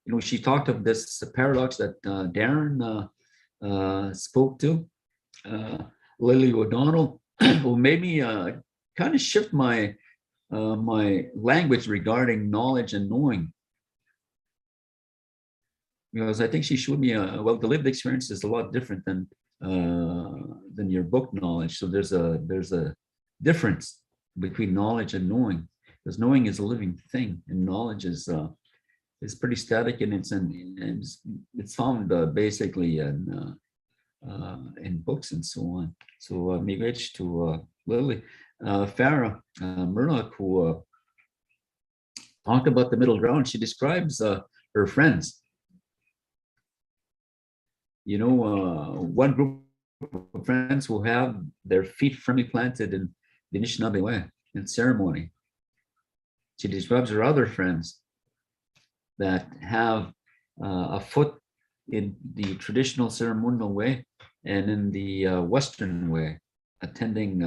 you know, she talked of this paradox that Darren spoke to. Lily O'Donnell, who made me kind of shift my my language regarding knowledge and knowing, because I think she showed me well, the lived experience is a lot different than your book knowledge. So there's a difference between knowledge and knowing, because knowing is a living thing, and knowledge is pretty static, and it's found basically in books and so on. So miigwech to Lily. Farah Murdoch, who talked about the middle ground. She describes her friends. You know, one group of friends who have their feet firmly planted in the Anishinaabe way, in ceremony. She describes her other friends that have a foot in the traditional ceremonial way and in the Western way, attending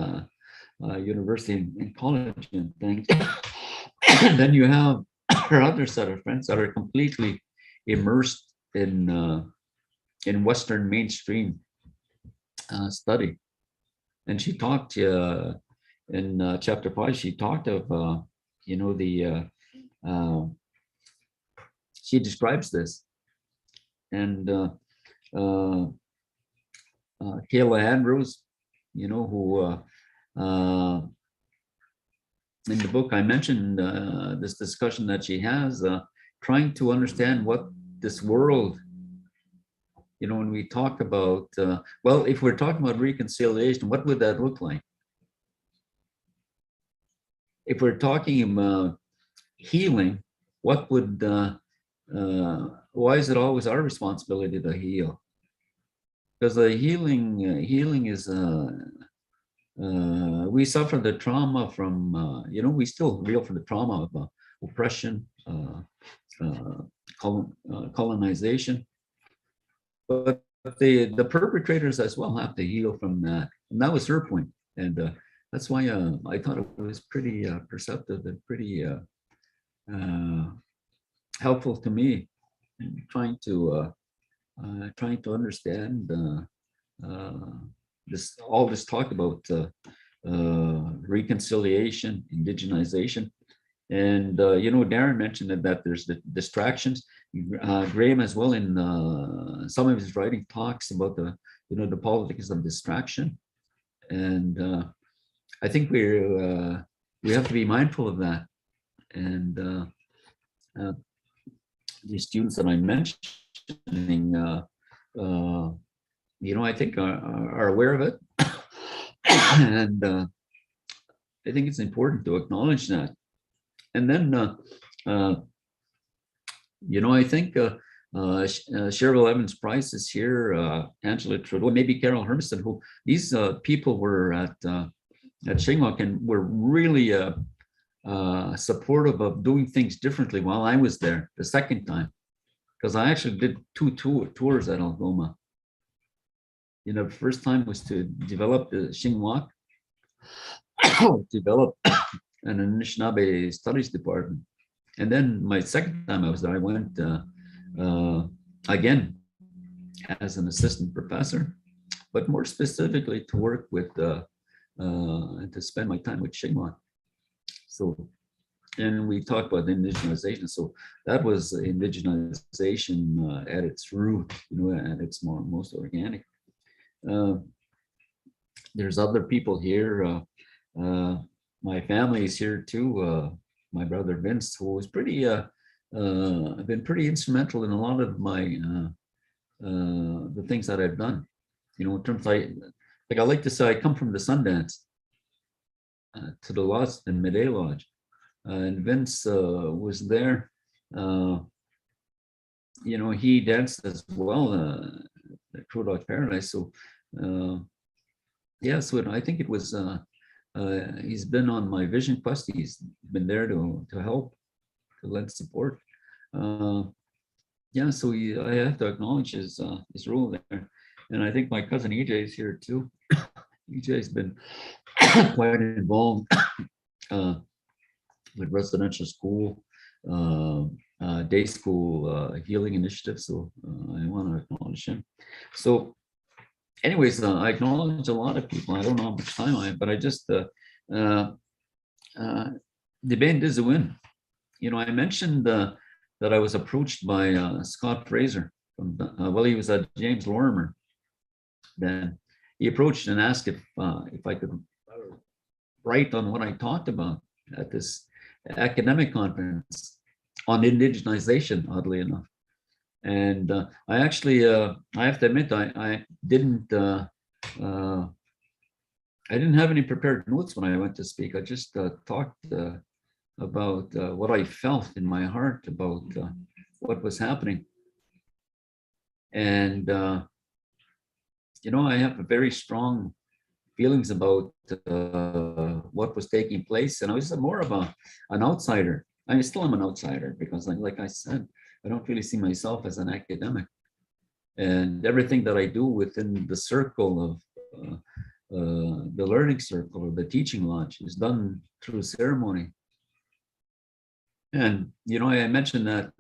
university and college and things. And then you have her other set of friends that are completely immersed in Western mainstream study. And she talked in chapter 5. She talked of you know, the she describes this, and Kayla Andrews, you know, who in the book I mentioned this discussion that she has, trying to understand what this world, you know, when we talk about, well, if we're talking about reconciliation, what would that look like? If we're talking about healing, what would, why is it always our responsibility to heal? Because the healing is, we suffer the trauma from, you know, we still reel from the trauma of oppression, colonization, but the perpetrators as well have to heal from that. And that was her point. And that's why I thought it was pretty perceptive and pretty helpful to me in trying to understand all this talk about reconciliation, indigenization. And you know, Darren mentioned that there's the distractions. Graham as well in some of his writing talks about the, you know, the politics of distraction. And I think we have to be mindful of that. And the students that I'm mentioning, you know, I think are aware of it. And I think it's important to acknowledge that. And then, you know, I think Cheryl Evans Price is here, Angela Trudeau, maybe Carol Hermiston, who these people were at Shingwak and were really supportive of doing things differently while I was there the second time, because I actually did two tours at Algoma. You know, the first time was to develop the Shingwak, develop an Anishinaabe studies department. And then my second time I was there, I went again as an assistant professor, but more specifically to work with and to spend my time with Shingwak. So, and we talked about indigenization. So that was indigenization at its root, you know, at its most organic. There's other people here. My family is here too. My brother Vince, who was pretty, been pretty instrumental in a lot of my the things that I've done. You know, in terms of, like I like to say, I come from the Sundance to the Lodge and Midday Lodge, and Vince was there. You know, he danced as well at True Dog Paradise. So yeah, so I think it was. He's been on my vision quest. He's been there to help, to lend support. Yeah, so I have to acknowledge his role there. And I think my cousin EJ is here too. EJ's been quite involved with residential school, day school, healing initiatives. So I want to acknowledge him. So anyways, I acknowledge a lot of people. I don't know how much time I have, but I just, Di-Bayn-Di-Zi-Win. You know, I mentioned that I was approached by Scott Fraser from, well, he was at James Lorimer. Then he approached and asked if I could write on what I talked about at this academic conference on indigenization, oddly enough. And I actually, I have to admit, I didn't I didn't have any prepared notes when I went to speak. I just talked about what I felt in my heart about what was happening. And, you know, I have a very strong feelings about what was taking place. And I was more of an outsider. I still am an outsider because like I said, I don't really see myself as an academic. And everything that I do within the circle of the learning circle or the teaching lodge is done through ceremony. And, you know, I mentioned that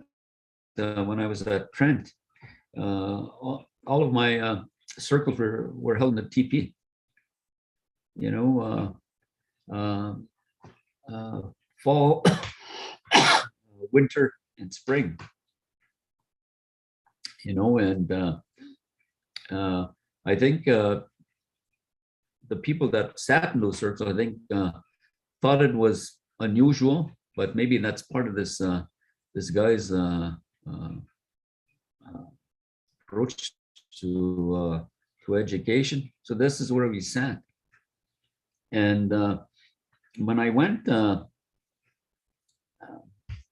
when I was at Trent, all of my circles were held in the TP. You know, fall, winter, and spring. You know, and I think the people that sat in those circles, I think, thought it was unusual, but maybe that's part of this this guy's approach to education. So this is where we sat. And when I went,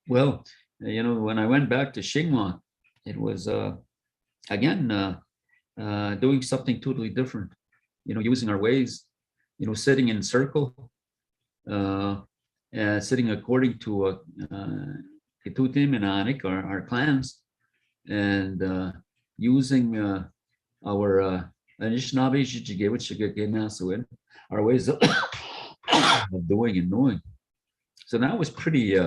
well, you know, when I went back to Xinghua, it was again doing something totally different. You know, using our ways. You know, sitting in circle, sitting according to Kitutim and Anik, our clans, and using our Anishinaabe, Ojibway-Anishinabe, our ways of doing and knowing. So that was pretty,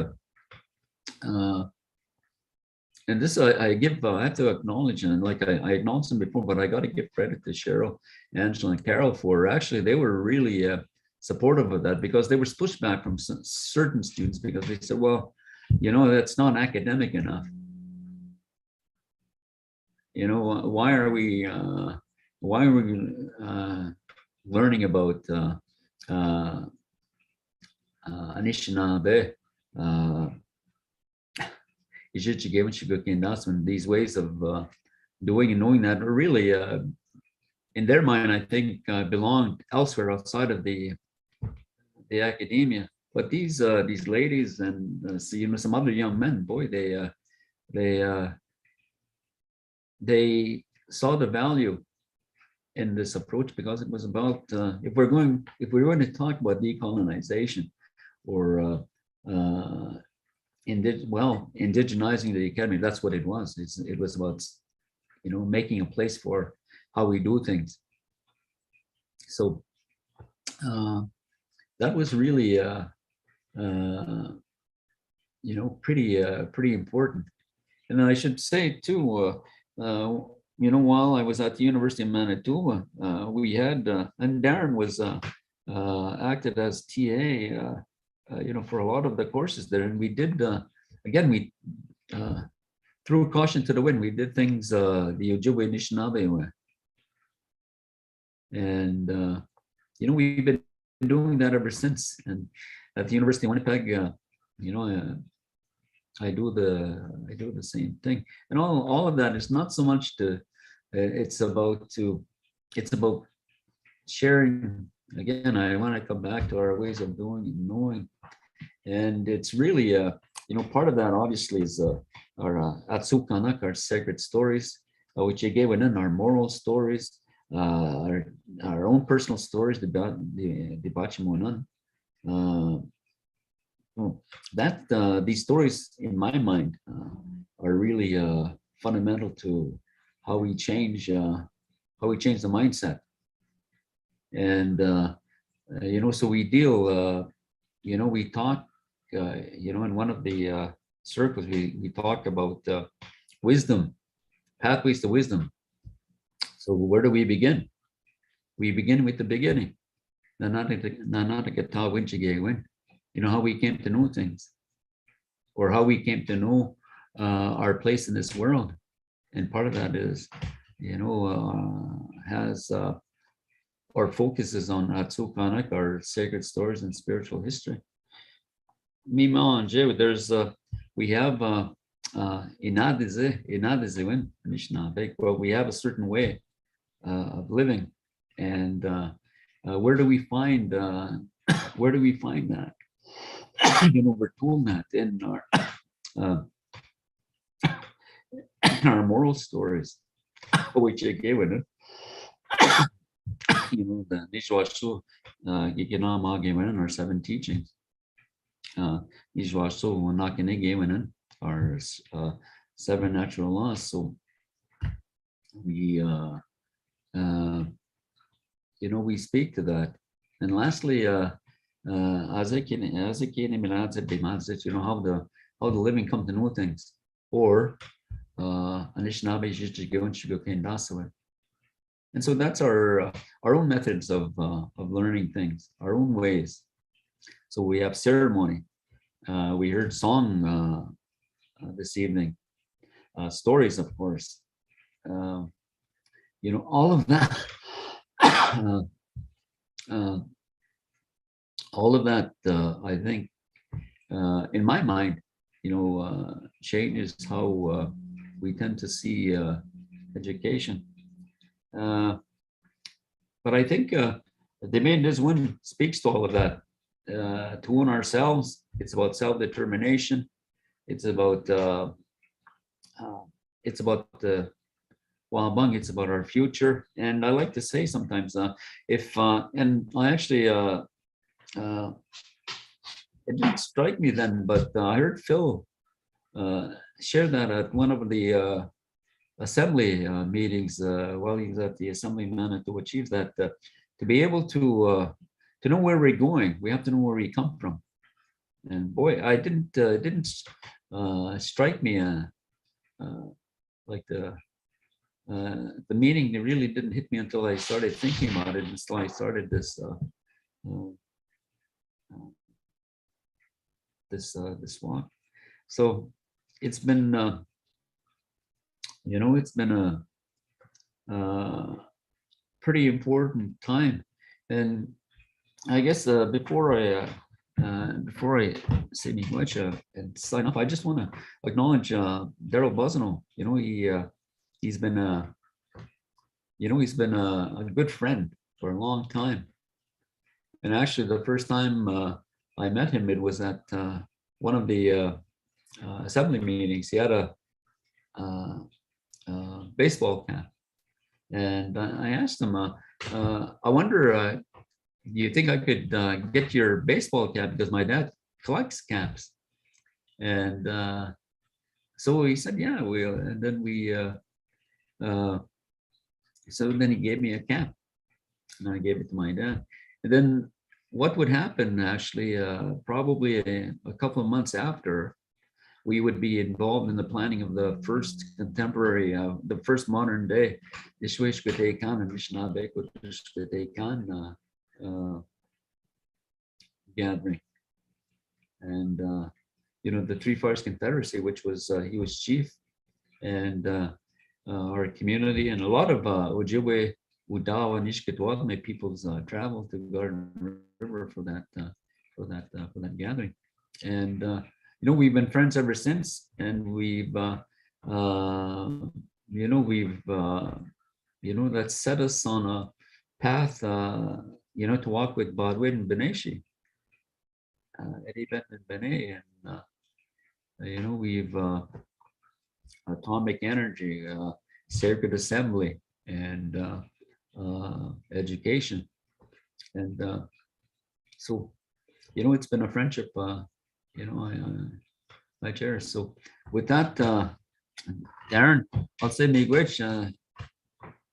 and this I have to acknowledge, and like I acknowledged them before, but I got to give credit to Cheryl, Angela, and Carol for actually, they were really supportive of that, because there was pushback from certain students because they said, well, you know, that's not academic enough. You know, why are we learning about Anishinaabe, these ways of doing and knowing that are really, in their mind, I think, belong elsewhere outside of the academia. But these ladies and you know, some other young men, boy, they saw the value in this approach, because it was about if we're going to talk about decolonization or indigenizing the academy, that's what it was. It was about, you know, making a place for how we do things. So that was really you know, pretty important. And I should say too, you know, while I was at the University of Manitoba, we had and Darren was acted as TA. You know, for a lot of the courses there, and we did again, we threw caution to the wind. We did things the Ojibway-Anishinabe way, and you know, we've been doing that ever since. And at the University of Winnipeg, you know, I do the same thing, and all of that is not so much to. It's about sharing. Again, I want to come back to our ways of doing and knowing, and it's really, you know, part of that obviously is our Atsukanak, our sacred stories, which you gave within our moral stories, our own personal stories, the Bachimonan. That these stories, in my mind, are really fundamental to how we change the mindset. And, you know, so we deal, you know, we talk, you know, in one of the circles, we talk about wisdom, pathways to wisdom. So where do we begin? We begin with the beginning. You know, how we came to know things, or how we came to know our place in this world. And part of that is, you know, has or focuses on Atsukanak, our sacred stories and spiritual history. There's we have Di-Bayn-Di-Zi-Win, Anishinaabe. Well, we have a certain way of living, and where do we find where do we find that? We're told that in our moral stories, which I gave it. The Nishwashu, Giginama gave in our 7 teachings. Nishwashu, Nakane gave in our 7 natural laws. So we, we speak to that. And lastly, how the living come to know things, or Anishinaabe. And so that's our own methods of learning things, our own ways. So we have ceremony. We heard song this evening, stories, of course. All of that. All of that, I think, in my mind, changes how we tend to see education. But I think Di-Bayn-Di-Zi-Win speaks to all of that. To own ourselves, it's about self-determination. It's about Wabang, it's about our future. And I like to say sometimes, and I actually, it didn't strike me then, but I heard Phil share that at one of the assembly meetings while he was at the Assembly Manitoba Chiefs, that to be able to know where we're going, we have to know where we come from. And boy, I didn't strike me like the meaning. It really didn't hit me until I started thinking about it, until I started this this walk. So it's been it's been a pretty important time. And I guess before I say much and sign off, I just want to acknowledge Daryl Bosno. He's been a good friend for a long time. And actually, the first time I met him, it was at one of the assembly meetings. He had a baseball cap, and I asked him, I wonder, do you think I could get your baseball cap, because my dad collects caps? And so he said, yeah, we'll. And then so then he gave me a cap, and I gave it to my dad. And then what would happen, actually, probably a couple of months after, we would be involved in the planning of the first contemporary, the first modern day Anishinaabe gathering. And the Three Fires Confederacy, which was he was chief, and our community, and a lot of Ojibwe, Udawa, Nishkitwatme peoples traveled to Garden River for that gathering. And we've been friends ever since, and we've that set us on a path to walk with Badwin and Beneshi, Eddie Ben and Bene, and we've atomic energy, sacred assembly, and education. And so it's been a friendship I cherish. So with that, Darren, I'll say miigwech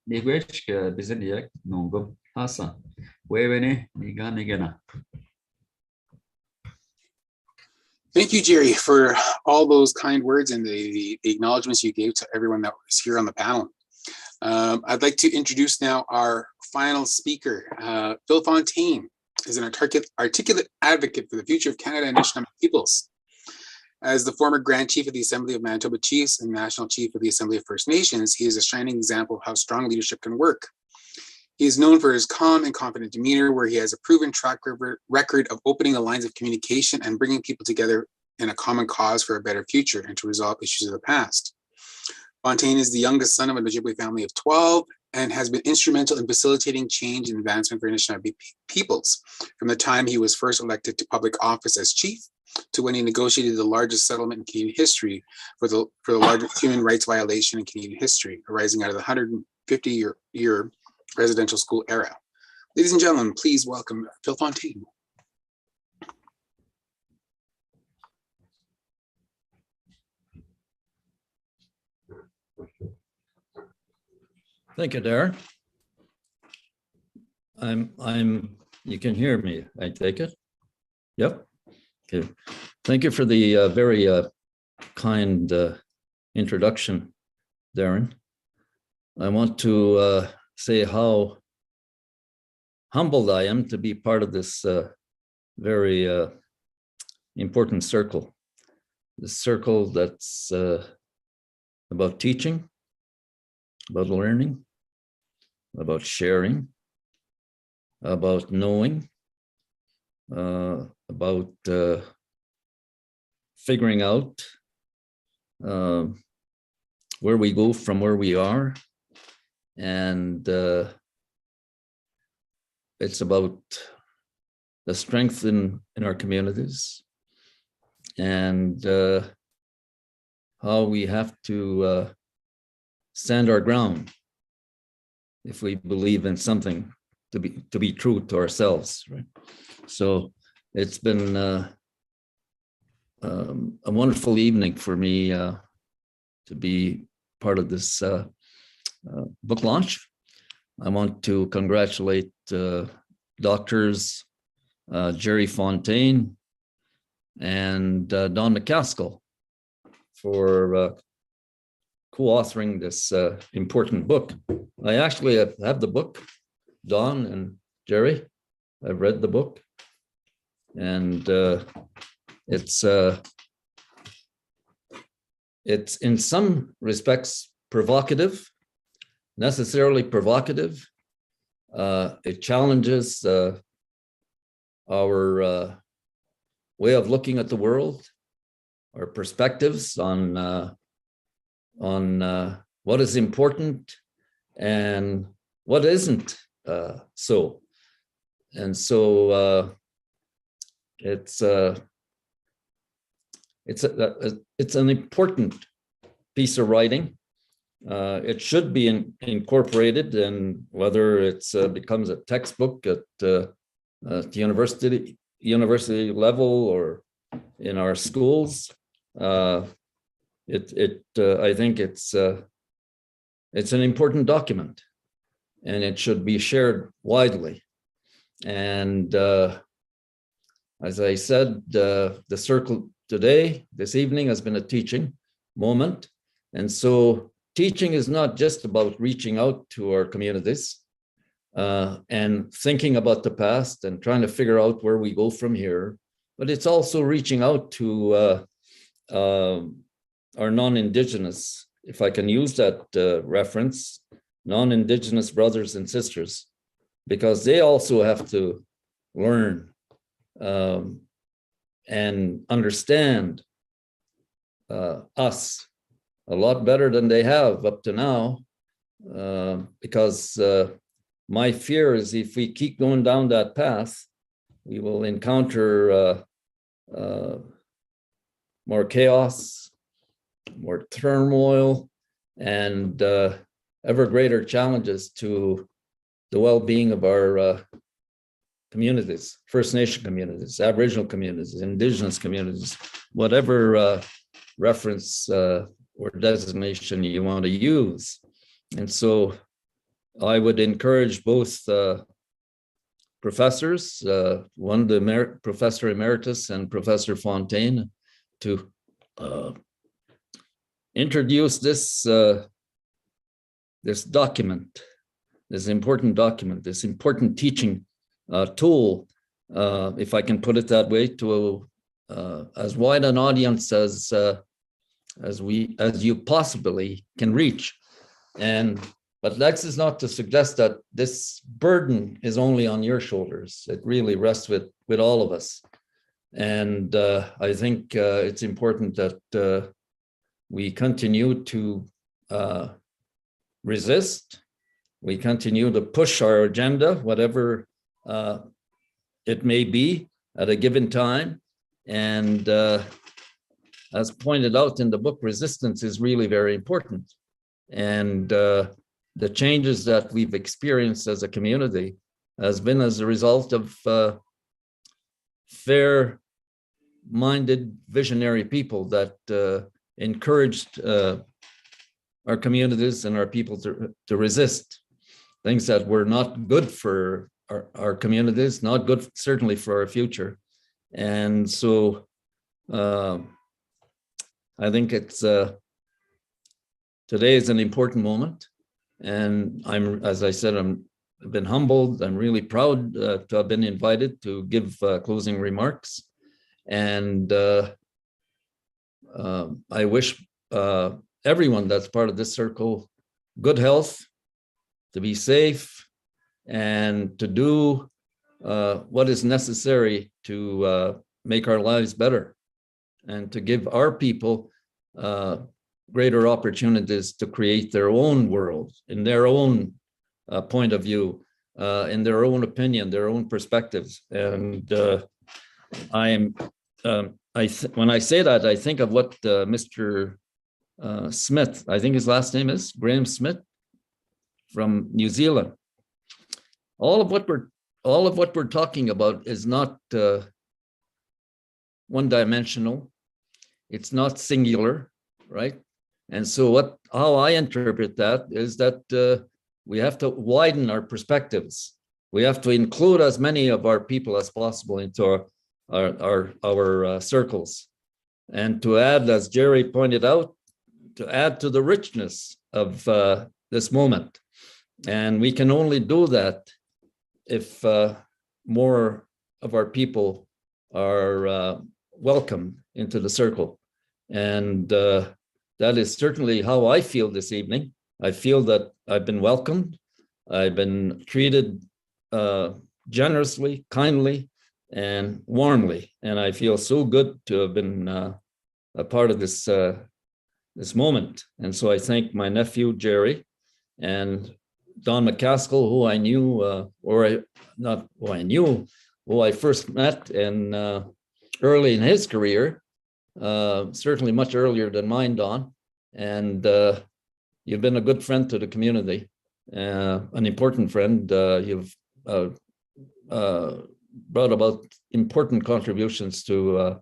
bizindiak nongum hasa wevene niganigana. Thank you, Jerry, for all those kind words and the acknowledgements you gave to everyone that was here on the panel. I'd like to introduce now our final speaker. Phil Fontaine is an articulate advocate for the future of Canada and Anishinaabe peoples. As the former Grand Chief of the Assembly of Manitoba Chiefs and National Chief of the Assembly of First Nations, he is a shining example of how strong leadership can work. He is known for his calm and confident demeanor, where he has a proven track record of opening the lines of communication and bringing people together in a common cause for a better future and to resolve issues of the past. Fontaine is the youngest son of an Ojibwe family of 12 and has been instrumental in facilitating change and advancement for Anishinaabe peoples from the time he was first elected to public office as chief to when he negotiated the largest settlement in Canadian history for the largest human rights violation in Canadian history, arising out of the 150-year residential school era. Ladies and gentlemen, please welcome Phil Fontaine. Thank you, Darren. You can hear me, I take it? Yep. Okay. Thank you for the very kind introduction, Darren. I want to say how humbled I am to be part of this very important circle. The circle that's about teaching, about learning, about sharing, about knowing, about figuring out where we go from where we are. And it's about the strength in our communities and how we have to stand our ground if we believe in something to be true to ourselves, right? So it's been a wonderful evening for me to be part of this book launch. I want to congratulate doctors Jerry Fontaine and Don McCaskill for co-authoring this important book. I actually have the book, Don and Jerry. I've read the book, and it's in some respects provocative, necessarily provocative. It challenges our way of looking at the world, our perspectives on what is important and what isn't so. And so it's an important piece of writing. It should be incorporated, and whether it becomes a textbook at university level or in our schools, I think it's an important document, and it should be shared widely. And as I said, the circle today, this evening, has been a teaching moment. And so teaching is not just about reaching out to our communities and thinking about the past and trying to figure out where we go from here, but it's also reaching out to our non-Indigenous, if I can use that reference, non-Indigenous brothers and sisters, because they also have to learn and understand us a lot better than they have up to now, because my fear is if we keep going down that path, we will encounter more chaos, more turmoil, and ever greater challenges to the well-being of our communities, First Nation communities, Aboriginal communities, Indigenous communities, whatever reference or designation you want to use. And so I would encourage both professors, one the Professor Emeritus and Professor Fontaine, to introduce this document, this important document, this important teaching tool, if I can put it that way, to as wide an audience as you possibly can reach. But that is not to suggest that this burden is only on your shoulders. It really rests with all of us. And I think it's important that we continue to resist we continue to push our agenda, whatever it may be at a given time. And as pointed out in the book, resistance is really very important. And the changes that we've experienced as a community has been as a result of fair-minded visionary people that encouraged our communities and our people to resist things that were not good for our communities, not good certainly for our future. And so I think it's today is an important moment, and as I said, I've been humbled. I'm really proud to have been invited to give closing remarks, and I wish everyone that's part of this circle good health, to be safe, and to do what is necessary to make our lives better, and to give our people greater opportunities to create their own world in their own point of view, in their own opinion, their own perspectives. And when I say that, I think of what Mr. Smith, I think his last name is Graham Smith, from New Zealand. All of what we're talking about is not one-dimensional. It's not singular, right? And so how I interpret that is that we have to widen our perspectives. We have to include as many of our people as possible into our circles, and to add, as Jerry pointed out, to add to the richness of this moment. And we can only do that if more of our people are welcome into the circle. And that is certainly how I feel this evening. I feel that I've been welcomed. I've been treated generously, kindly, and warmly. And I feel so good to have been a part of this moment. And so I thank my nephew, Jerry, and Don McCaskill, who I knew, who I first met and early in his career, certainly much earlier than mine, Don. And you've been a good friend to the community, an important friend. You've brought about important contributions to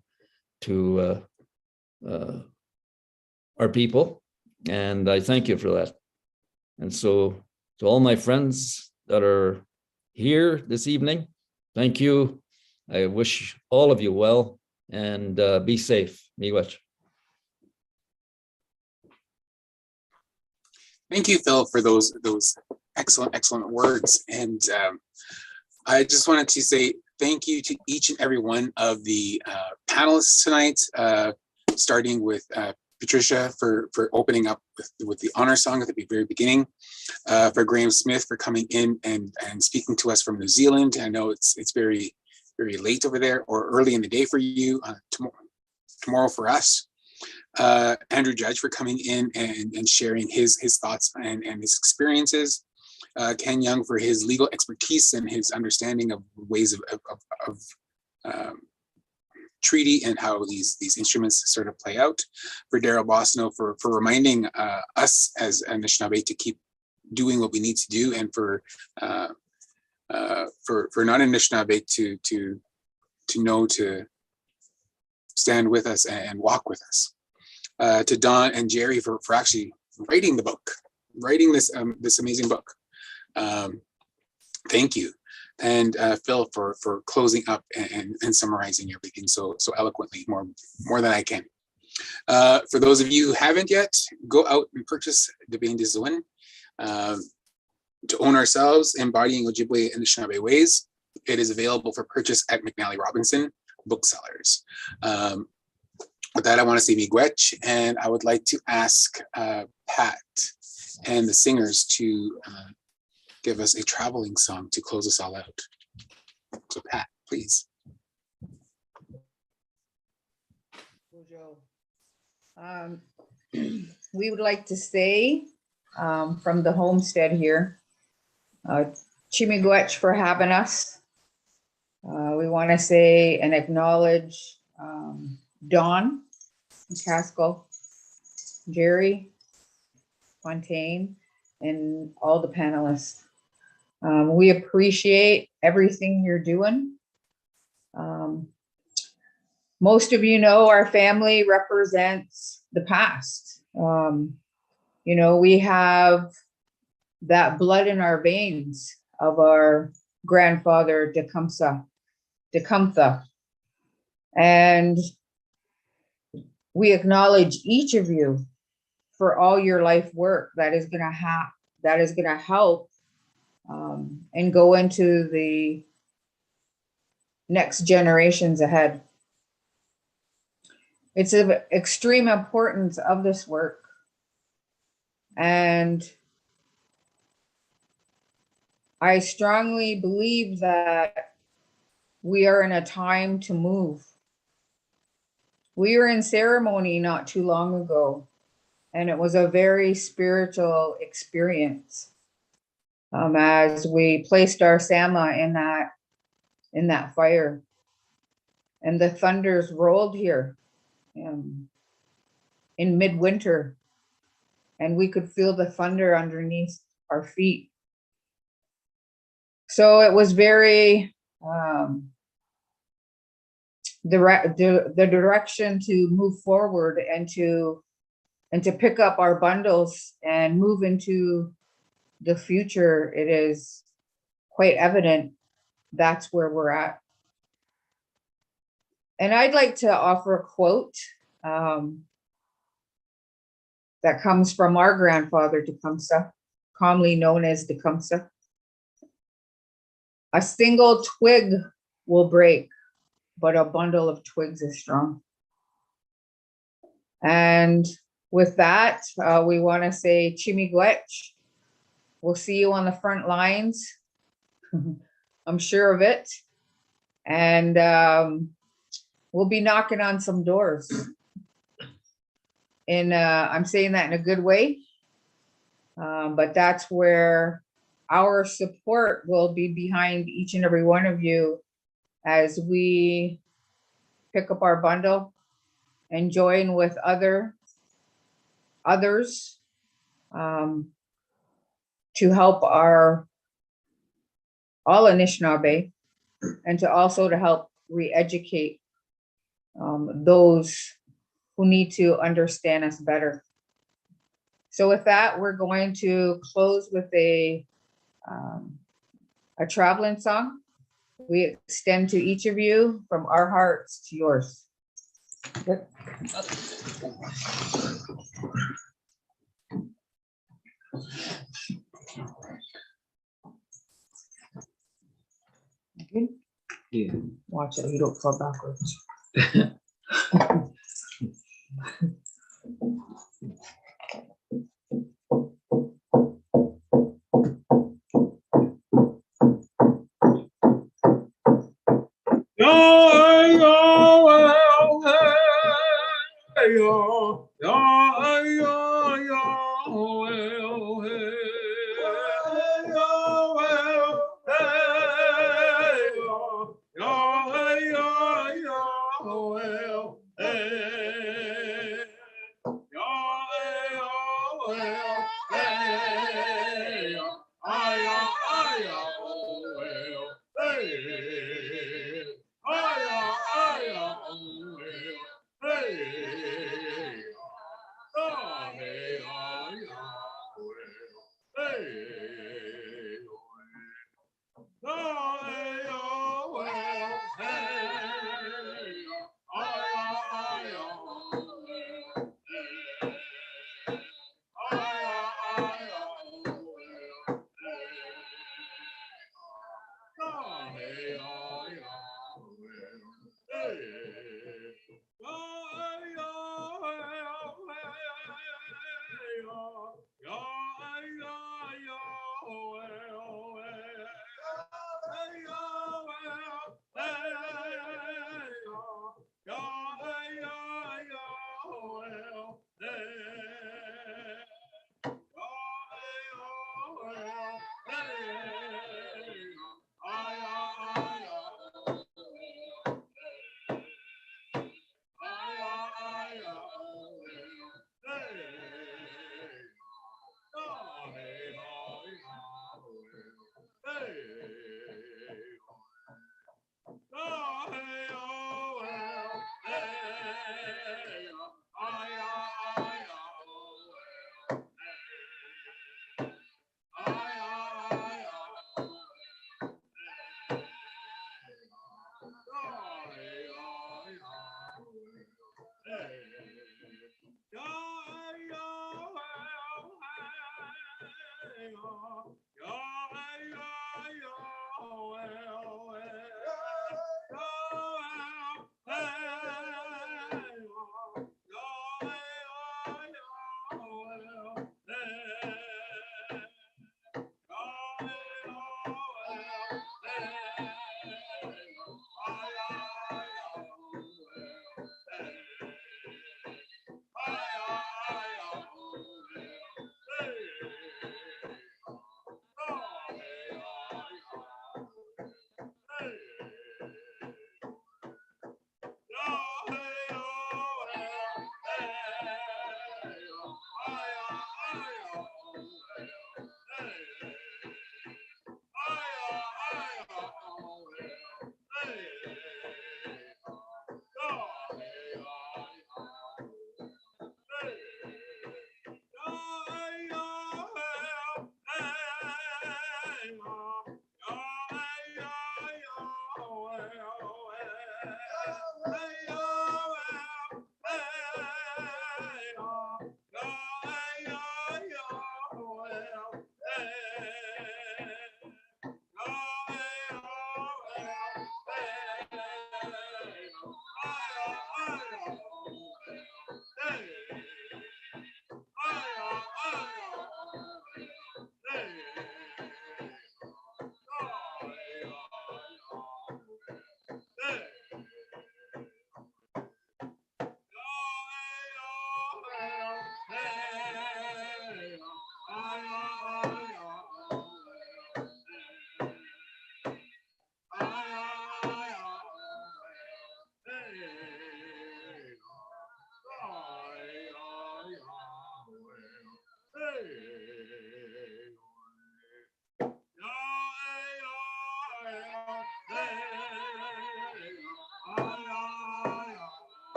our people, and I thank you for that. And so to all my friends that are here this evening, thank you. I wish all of you well, and be safe. Miigwech. Thank you, Phil, for those excellent words. And I just wanted to say thank you to each and every one of the panelists tonight, starting with Patricia for opening up with the honor song at the very beginning, for Graham Smith for coming in and speaking to us from New Zealand. I know it's very late over there, or early in the day for you, tomorrow for us. Andrew Judge for coming in and sharing his thoughts and his experiences. Ken Young for his legal expertise and his understanding of ways of treaty and how these instruments sort of play out. For Daryl Bosno for reminding us as Anishinaabe to keep doing what we need to do, and for non-Anishinaabe to know to stand with us and walk with us. To Don and Jerry for actually writing the book, writing this amazing book. Thank you. And Phil for closing up and summarizing everything so eloquently, more than I can. For those of you who haven't yet, go out and purchase Di-Bayn-Di-Zi-Win. To own ourselves, Embodying Ojibway-Anishinabe Ways. It is available for purchase at McNally Robinson Booksellers. With that, I want to say miigwech, and I would like to ask Pat and the singers to give us a traveling song to close us all out. So Pat, please. We would like to say from the homestead here, Chimigwech for having us. We want to say and acknowledge Dawn, McCaskill, Jerry, Fontaine, and all the panelists. We appreciate everything you're doing. Most of you know our family represents the past. You know, we have that blood in our veins of our grandfather Tecumseh, and we acknowledge each of you for all your life work that is going to help and go into the next generations ahead. It's of extreme importance of this work, and I strongly believe that we are in a time to move. We were in ceremony not too long ago, and it was a very spiritual experience as we placed our sama in that fire, and the thunders rolled here in midwinter, and we could feel the thunder underneath our feet. So it was very the direction to move forward and to pick up our bundles and move into the future. It is quite evident that's where we're at. And I'd like to offer a quote that comes from our grandfather Tecumseh, commonly known as Tecumseh. A single twig will break, but a bundle of twigs is strong. And with that, we want to say Chimigwech. We'll see you on the front lines. I'm sure of it. And we'll be knocking on some doors. And I'm saying that in a good way. But that's where our support will be behind each and every one of you as we pick up our bundle and join with others to help all Anishinaabe, and to also to help re-educate those who need to understand us better. So with that, we're going to close with a traveling song. We extend to each of you from our hearts to yours. Good. Good. Yeah. Watch it, you don't fall backwards.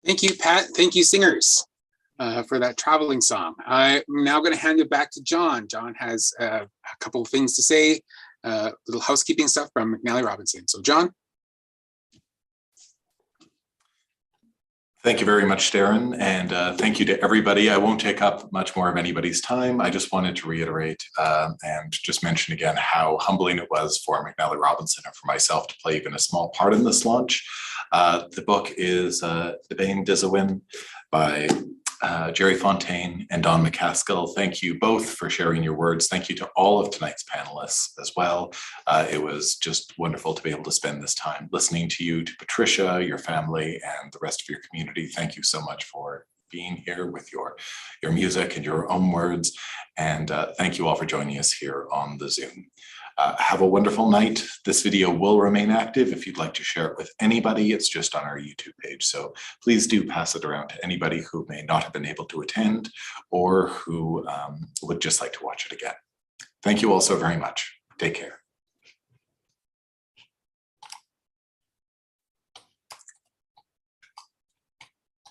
Thank you, Pat. Thank you, singers, for that traveling song. I'm now going to hand it back to John. John has a couple of things to say, little housekeeping stuff from McNally Robinson. So, John. Thank you very much, Darren, and thank you to everybody. I won't take up much more of anybody's time. I just wanted to reiterate and just mention again how humbling it was for McNally Robinson and for myself to play even a small part in this launch. The book is Di-Bayn-Di-Zi-Win by Jerry Fontaine and Don McCaskill. Thank you both for sharing your words. Thank you to all of tonight's panelists as well. It was just wonderful to be able to spend this time listening to you, to Patricia, your family, and the rest of your community. Thank you so much for being here with your music and your own words. And thank you all for joining us here on the Zoom. Have a wonderful night. This video will remain active. If you'd like to share it with anybody, it's just on our YouTube page. So please do pass it around to anybody who may not have been able to attend or who would just like to watch it again. Thank you all so very much. Take care.